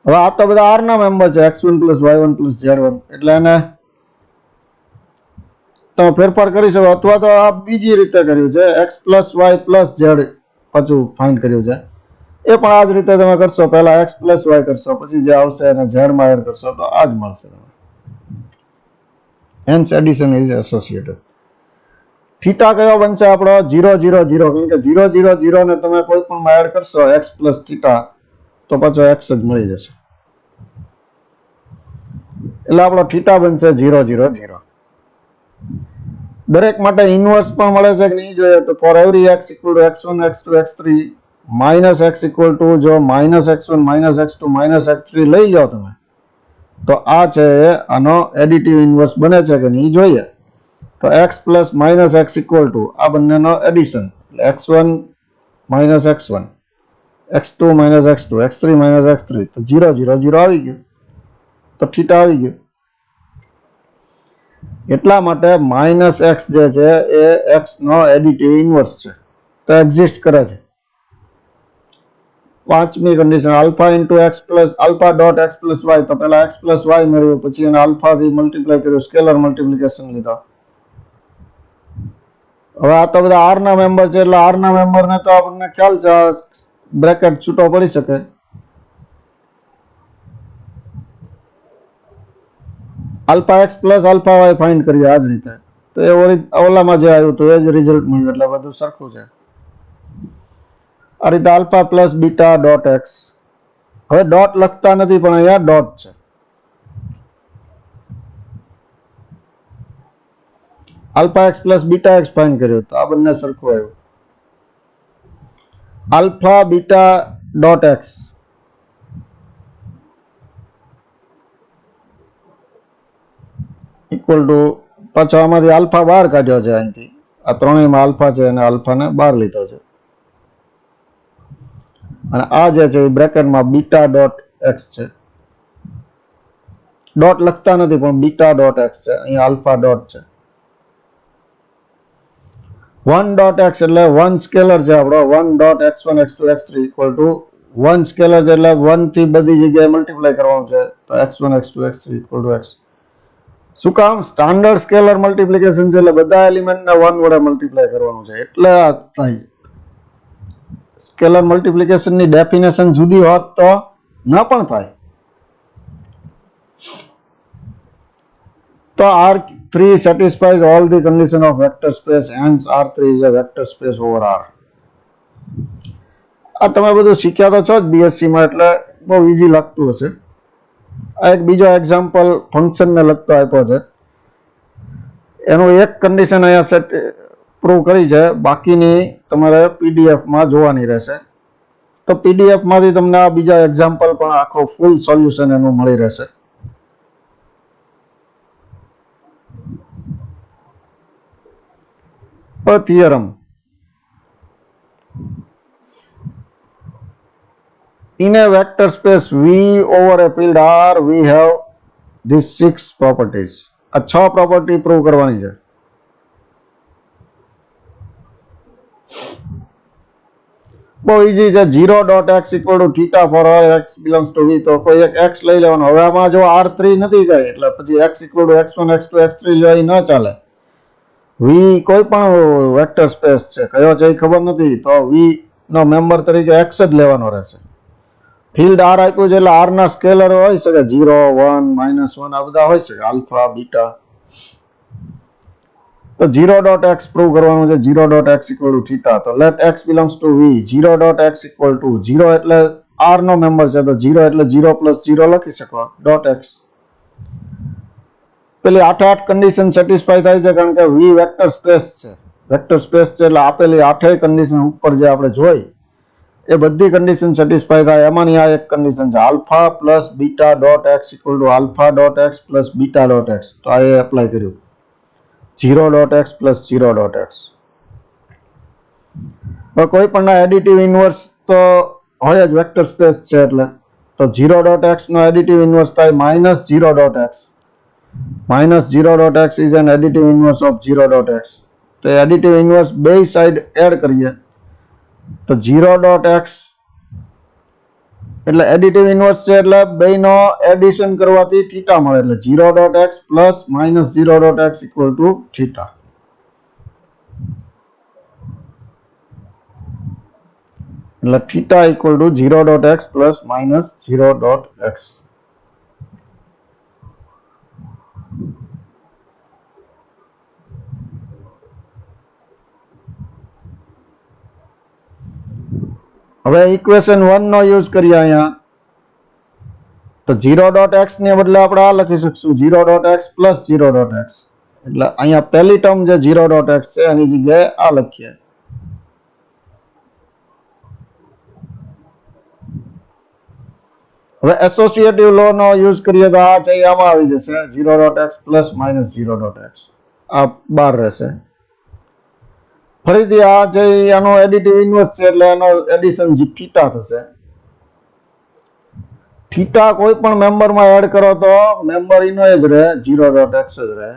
હવે આ તો બધા r ના મેમ્બર છે x1 plus y1 plus z1 એટલે એને તમે ફેરફાર કરી શકો. અથવા તો આ બીજી રીતે કર્યું છે x plus y plus z પાછું ફાઇન્ડ કર્યું છે. એ પણ આ જ રીતે તમે કરશો. પહેલા x plus y કરશો પછી જે આવશે એને z માં એડ કરશો તો આ જ મળશે. Hence addition is associated. Theta કયો બનશે આપણો? 0 0 0. કારણ કે 0 0 0 ને તમે કોઈ પણ માં એડ કરશો x plus થીટા તો પાછો x જ મળી જશે. એટલે આપણો થીટા બનશે 0 0 0. દરેક માટે ઇન્વર્સ પણ મળે છે કે નહીં જોઈએ તો for every x equal to x1 x2 x3 minus x equal to જો minus x1 minus x2 minus x3 લઈ લો તમે તો આ છે આનો એડિટિવ ઇન્વર્સ બને છે કે નહીં જોઈએ. તો x plus minus x equal to આ બંનેનો એડિશન એટલે x1 minus x1 x2 minus x2 x3 minus x3 તો 0 0 0 આવી ગયું. તો થીટા આવી ગયું. એટલા માટે માઇનસ એક્સ જે છે એ એક્સ નો એડિટિવ ઇન્વર્સ છે તો એક્ઝિસ્ટ કરે છે. પાંચમી condition alpha into x plus alpha dot x plus y, તો પેલા એક્સ પ્લસ વાય મેળવ્યું, પછી એને આલ્ફા થી મલ્ટીપ્લાય કર્યું, સ્કેલર મલ્ટીપ્લિકેશન લીધા. હવે આ તો બધા આર ના મેમ્બર છે એટલે આર ના મેમ્બર ને તો આપણને ખ્યાલ છે બ્રેકેટ છૂટો પડી શકે. Alpha x plus alpha y find કરીએ આ જ રીતે, તો એ ઓલામાં જે આવ્યું હતું એ જ રિઝલ્ટ મળ્યું, એટલે બધું સરખું છે. આ રીતે alpha plus beta dot x. હવે ડોટ લખતા નથી પણ અહીંયા ડોટ છે. Alpha x plus beta x find કર્યું તો આ બંને સરખું આવ્યું. Alpha beta dot x equal to, પાછા આમાંથી આલ્ફા બહાર કાઢ્યો છે અહીંથી, આ ત્રણેયમાં આલ્ફા છે અને આલ્ફાને બહાર લીધો છે, અને આ જે છે એ બ્રેકેટમાં બીટા ડોટ એક્સ છે. ડોટ લખતા નથી પણ બીટા ડોટ એક્સ છે, અહીંયા આલ્ફા ડોટ છે. 1 ડોટ એક્સ એટલે 1 સ્કેલર છે આપણો, 1 dot x1 x2 x3 equal to 1 scalar છે એટલે 1 થી બધી જગ્યાએ મલ્ટીપ્લાય કરવાનું છે, તો x1 x2 x3 equal to x. શું કામ? સ્ટાન્ડર્ડ સ્કેલર મલ્ટીપ્લિકેશન છે એટલે બધા એલિમેન્ટને 1 વડે મલ્ટીપ્લાય કરવાનું છે એટલે આ થાય. સ્કેલર મલ્ટીપ્લિકેશનની ડેફિનેશન જુદી હોત તો ન પણ થાય. તો R3 satisfies all the condition of vector space, hence R3 is a vector space over R. આ તમે બધું શીખ્યા તો છો જ BSc માં એટલે બહુ ઈઝી લાગતું હશે. આ એક બીજો એક્ઝામ્પલ ફંક્શન ને લગતો આપ્યો છે, એનું એક કન્ડિશન અહીંયા સેટ પ્રૂવ કરી છે, બાકીની તમારે PDF માં જોવાની રહેશે. તો PDF માંથી તમને આ બીજા એક્ઝામ્પલ પણ આખો ફૂલ સોલ્યુશન એનું મળી રહેશે. Theorem. In a vector space V over a field R, we have these 6 properties. આ 6 પ્રોપર્ટી પ્રૂવ કરવાની છે. બહુ ઈઝી છે. 0.x equal to theta for all x belongs to V, તો કોઈ એક x લઈ લેવાનો. હવે આમાં જો R3 નથી જાય એટલે પછી x equal to x1 x2 x3 લે ન ચાલે. V કોઈ પણ વેક્ટર સ્પેસ છે, કયો છે એ ખબર નથી, તો V નો મેમ્બર તરીકે x જ લેવાનો રહેશે. ફિલ્ડ R આપ્યું છે એટલે R ના સ્કેલર હોઈ શકે, 0 1 -1 આ બધા હોઈ શકે, આલ્ફા બીટા. તો 0.x પ્રૂવ કરવાનું છે. 0.x equal to theta, તો let x belongs to V. 0.x equal to 0 એટલે R નો મેમ્બર છે, તો 0 એટલે 0 + 0 લખી શકો .x. પેલી 8 કન્ડિશન સેટિસ્ફાય થાય છે કારણ કે V વેક્ટર સ્પેસ છે. વેક્ટર સ્પેસ છે એટલે આપેલી 8 કન્ડિશન ઉપર જે આપણે જોઈ એ બધી કન્ડિશન સેટિસ્ફાય થાય. એમાંની આ એક કન્ડિશન છે, alpha plus beta dot x equal to alpha dot x plus beta dot x. તો આ એ એપ્લાય કર્યું. 0.x plus 0.x. કોઈ પણ એડિટિવ ઇનવર્સ તો હોય જ, વેક્ટર સ્પેસ છે એટલે. તો 0.x નો એડિટિવ ઇનવર્સ થાય -0.x. -0.x is an additive inverse of 0.x. તો એડિટિવ ઇનવર્સ બે સાઈડ એડ કરીએ તો 0.x એટલે એડિટિવ ઇનવર્સ છે એટલે બેનો એડિશન કરવાથી થીટા મળે, એટલે 0.x plus -0.x equal to theta. એટલે theta equal to 0.x plus -0.x. હવે ઇક્વેશન 1 નો યુઝ કરીએ અહીંયા, તો 0.x ને બદલે આપણે આ લખી શકશું 0.x પ્લસ 0.x. એટલે અહીંયા પહેલી ટર્મ જે 0.x છે એની જગ્યાએ આ લખીએ. હવે એસોસિએટિવ લો નો યુઝ કરીએ તો આ છે આમાં આવી જશે 0.x પ્લસ -0.x. આ બહાર રહેશે. ફરીથી આ છે આનો એડિટિવ ઇનવર્સ છે એટલે એનો એડિશન થીટા થશે. થીટા કોઈ પણ મેમ્બરમાં એડ કરો તો મેમ્બર એનો જ રહે, 0.x જ રહે,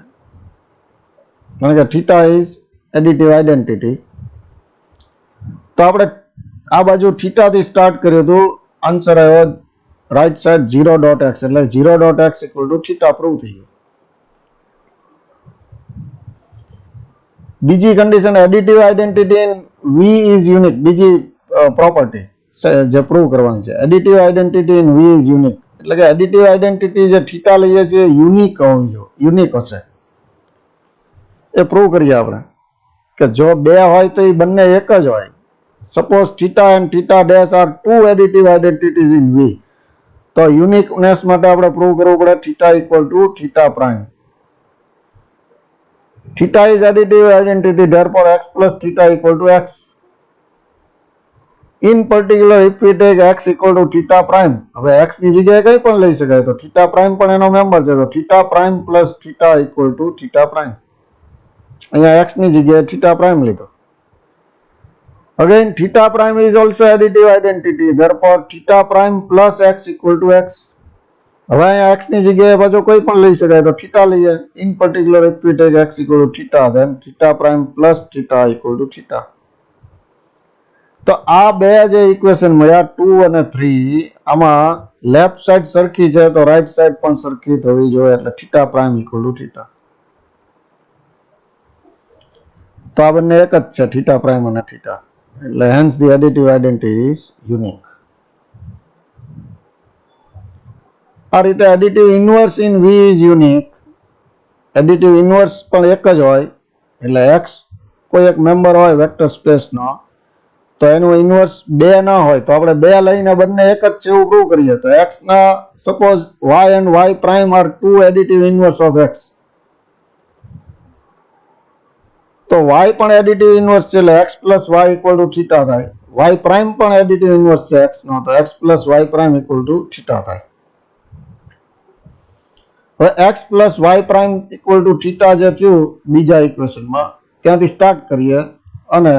કારણ કે થીટા ઇઝ એડિટિવ આઇડેન્ટિટી. તો આપણે આ બાજુ થીટા થી સ્ટાર્ટ કર્યું હતું, આન્સર આવ્યો રાઈટ સાઈડ 0.x, એટલે 0.x equal to theta prove થઈ ગયું. બીજી condition, additive identity in V is unique. બીજી પ્રોપર્ટી જે પ્રૂવ કરવાની છે, additive identity in V is unique, એટલે કે એડિટિવ આઇડેન્ટિટી જે થીટા લઈએ છીએ યુનિક હોવી જોઈએ, યુનિક હશે. એ પ્રૂવ કરીએ આપણે કે જો બે હોય તો એ બંને એક જ હોય. Suppose theta and theta dash are two additive identities in V, તો યુનિકનેસ માટે આપણે પ્રૂવ કરવું પડે theta equal to theta prime. Theta is additive identity, therefore x plus theta equal to x. In particular, if we take x equal to theta prime, હવે x ની જગ્યાએ કઈ પણ લઈ શકાય, તો theta prime પણ એનો મેમ્બર છે, તો theta prime plus theta equal to theta prime. અહીંયા x ની જગ્યાએ theta prime લીધો. Again, theta prime is also additive identity, therefore theta prime plus x equal to x. હવે અહીંયા x ની જગ્યાએ પાછો કોઈ પણ લઈ શકાય, તો થીટા લઈએ. In particular if we take x equal to theta, then theta prime plus theta equal to theta. તો આ બે જે ઇક્વેશન મળ્યા 2 અને 3, આમાં લેફ્ટ સાઈડ સરખી છે તો રાઈટ સાઈડ પણ સરખી થવી જોઈએ, એટલે theta prime equal to theta. તો આ બંને એક જ છે, થીટા પ્રાઇમ અને થીટા, એટલે hence the additive identity is unique. આ રીતે additive inverse in V is unique. Additive inverse પણ એક જ હોય, એટલે x કોઈ એક મેમ્બર હોય વેક્ટર સ્પેસનો, તો એનું ઇન્વર્સ બે ના હોય તો આપણે બે લઈને બંને એક જ છે એવું પ્રૂવ કરીએ. તો x ના suppose y and y prime are two additive inverse of x, તો y પણ એડિટિવ ઇન્વર્સ છે, એટલે x plus y equal to theta થાય. y પ્રાઇમ પણ એડિટિવ ઇન્વર્સ છે x નો, તો x plus y prime equal to theta થાય. હવે x plus y prime equal to theta જે થયું બીજા ઇક્વેશનમાં, ત્યાંથી સ્ટાર્ટ કરીએ અને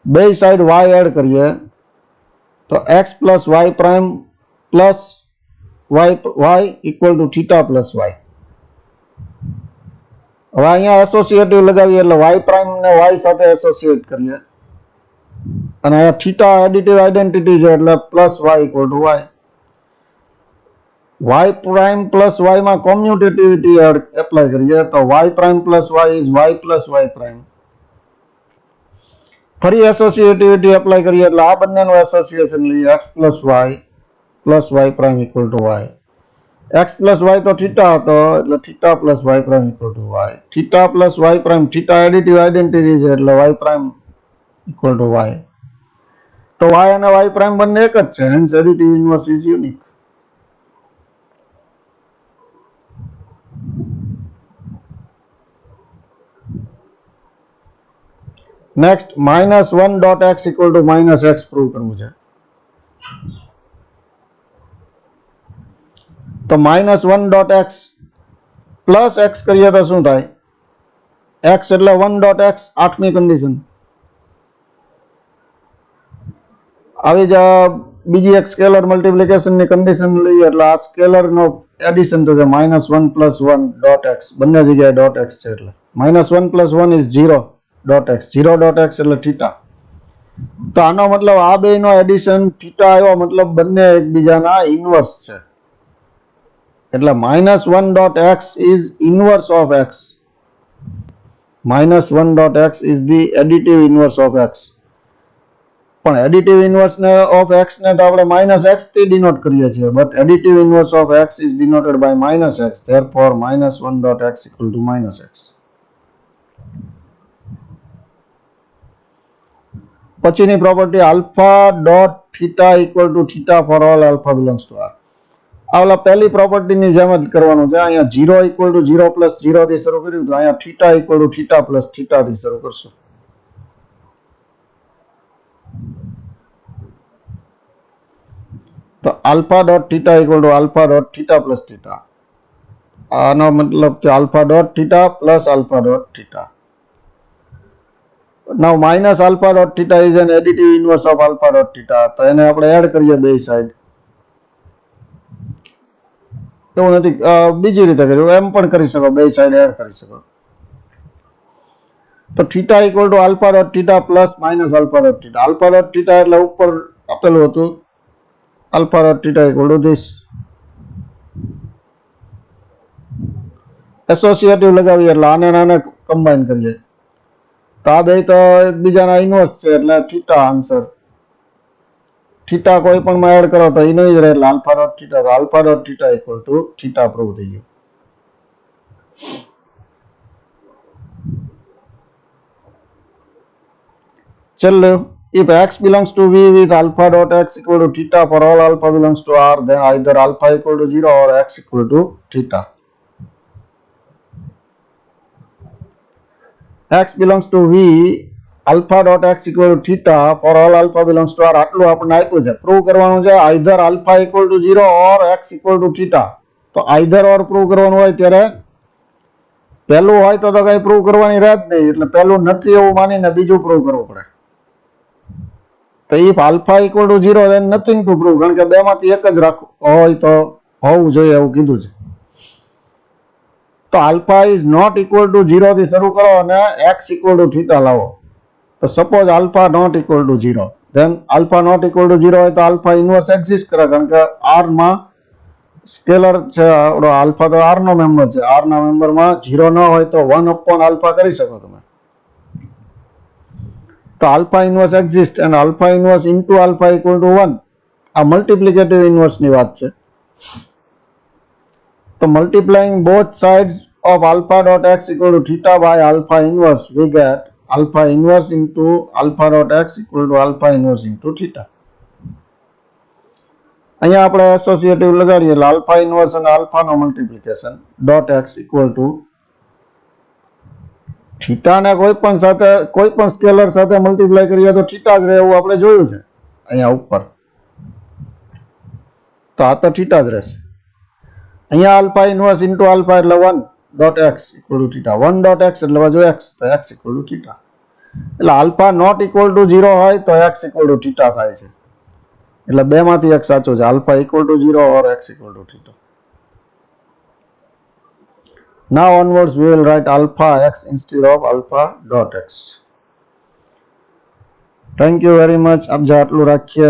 બે સાઈડ y એડ કરીએ, તો x plus y prime plus y equal to theta plus y. હવે અહીંયા એસોસિએટિવ લગાવીએ, એટલે y પ્રાઇમ ને y સાથે એસોસિએટ કરીએ, અને અહીંયા થીટા એડિટિવ આઇડેન્ટિટી છે એટલે plus y equal to y. y prime plus y માં કોમ્યુટેટિવિટી એપ્લાય કરીએ, તો y prime plus y is y plus y prime. ફરી એસોસિએટિવિટી એપ્લાય કરીએ, એટલે આ બંનેનું એસોસિએશન લઈએ, x plus y prime equal to y. x plus y તો થીટા હતો, એટલે theta plus y prime equal to y. Theta plus y prime, theta additive identity છે એટલે y prime equal to y. તો y અને y prime બંને એક જ છે, hence additive inverse is unique. Next -1.x equal to -x prove કરવું છે. તો -1.x પ્લસ x કરીએ તો શું થાય? x એટલે 1.x, આઠમી કન્ડિશન. આવી જ બીજી એક સ્કેલર મલ્ટિપ્લિકેશન ની કન્ડિશન લઈએ, એટલે આ સ્કેલર નો એડિશન થશે -1 + 1.x, બંને જગ્યાએ .x છે, એટલે -1 + 1 is 0.x, 0.x એટલે થીટા. તો આનો મતલબ આ બે નો એડિશન થીટા આવ્યો, મતલબ બંને એકબીજાના ઇન્વર્સ છે, એટલે -1.x is inverse of x. -1.x is the additive inverse of x. પણ એડિટિવ ઇન્વર્સ ને ઓફ x ને તો આપણે -x થી ડિનોટ કરીએ છીએ, but additive inverse of x is denoted by -x, therefore -1.x equal to -x. પછીની property α.θ equal to θ for all alpha belongs to R. આ ઓલા પહેલી પ્રોપર્ટીની જેમ જ કરવાનું છે. અહીંયા 0 equal to 0 plus 0 થી શરૂ કર્યું, તો અહીંયા θ equal to θ plus θ થી શરૂ કરશું. તો α.θ equal to α.θ plus θ. આનો મતલબ કે α.θ plus α.θ. Now minus α.θ is an additive inverse of α.θ. તો એને આપણે એડ કરીએ બે સાઈડ. એવું નથી, બીજી રીતે કર્યું, એમ પણ કરી શકો, બે સાઈડ એડ કરી શકો. તો theta equal to alpha dot theta plus minus alpha dot theta. Alpha dot theta એટલે ઉપર આપેલું હતું alpha dot theta equal two this. Associative લગાવીએ એટલે આને આને કમ્બાઈન કરીએ તો આ બે તો એકબીજાના ઇન્વર્સ છે એટલે થીટા આન્સર. થીટા કોઈ પણ માં એડ કરો તો એનો જ રહે એટલે આલ્ફા ડોટ થીટા. તો alpha dot theta equal to theta prove થઈ ગયું. ચલો, if x belongs to V with alpha dot x equal to theta for all alpha belongs to R, then either alpha equal to 0 or x equal to theta. X belongs to V, alpha dot x equal to theta for all alpha belongs to R. આટલું આપણને આપ્યું છે. પ્રૂવ કરવાનું છે either alpha equal to 0 or x equal to theta. તો either or પ્રૂવ કરવાનું હોય ત્યારે પહેલું હોય તો કઈ પ્રૂવ કરવાની રહે જ નહીં એટલે પહેલું નથી એવું માનીને બીજું પ્રૂવ કરવું પડે. તો if alpha equal to 0 then nothing to prove કારણ કે બેમાંથી એક જ રાખવું હોય તો હોવું જોઈએ એવું કીધું છે. તો alpha is not equal to 0 થી શરૂ કરો અને x equal to theta લાવો. તો suppose alpha not equal to 0 then alpha not equal to 0 હોય તો alpha inverse exist કરે કારણ કે r માં સ્કેલર છે આલ્ફા તો r નો મેમ્બર છે. r ના મેમ્બરમાં 0 ન હોય તો 1 upon alpha કરી શકો તમે. તો alpha inverse exist and alpha inverse into alpha equal to 1 આ મલ્ટીપ્લિકેટિવ ઇન્વર્સ ની વાત છે. તો multiplying both sides of alpha dot x equal to theta by alpha inverse we get alpha inverse into alpha dot x equal to alpha inverse into theta. અહીંયા આપણે એસોસિએટિવ લગાડીએ એટલે alpha inverse અને alpha નો multiplication dot x equal to theta ને કોઈ પણ સ્કેલર સાથે મલ્ટીપ્લાય કરીએ તો થીટા જ રહે એવું આપણે જોયું છે અહીંયા ઉપર. તો આ તો થીટા જ રહેશે. અહીંયા આલ્ફા ઇન્વર્સ ઇન્ટુ આલ્ફા એટલે 1 dot x equal to theta. 1 dot x એટલે બાજુ એક્સ તો એક્સ ઇક્વલ ટુ થીટા. એટલે આલ્ફા નોટ ઇક્વલ ટુ 0 હોય તો એક્સ ઇક્વલ ટુ થીટા થાય છે. એટલે બેમાંથી એક સાચું છે. Alpha equal to 0 or x equal to theta. Now onwards we will write alpha x instead of alpha dot x. Thank you very much. अब आटलू राखिए.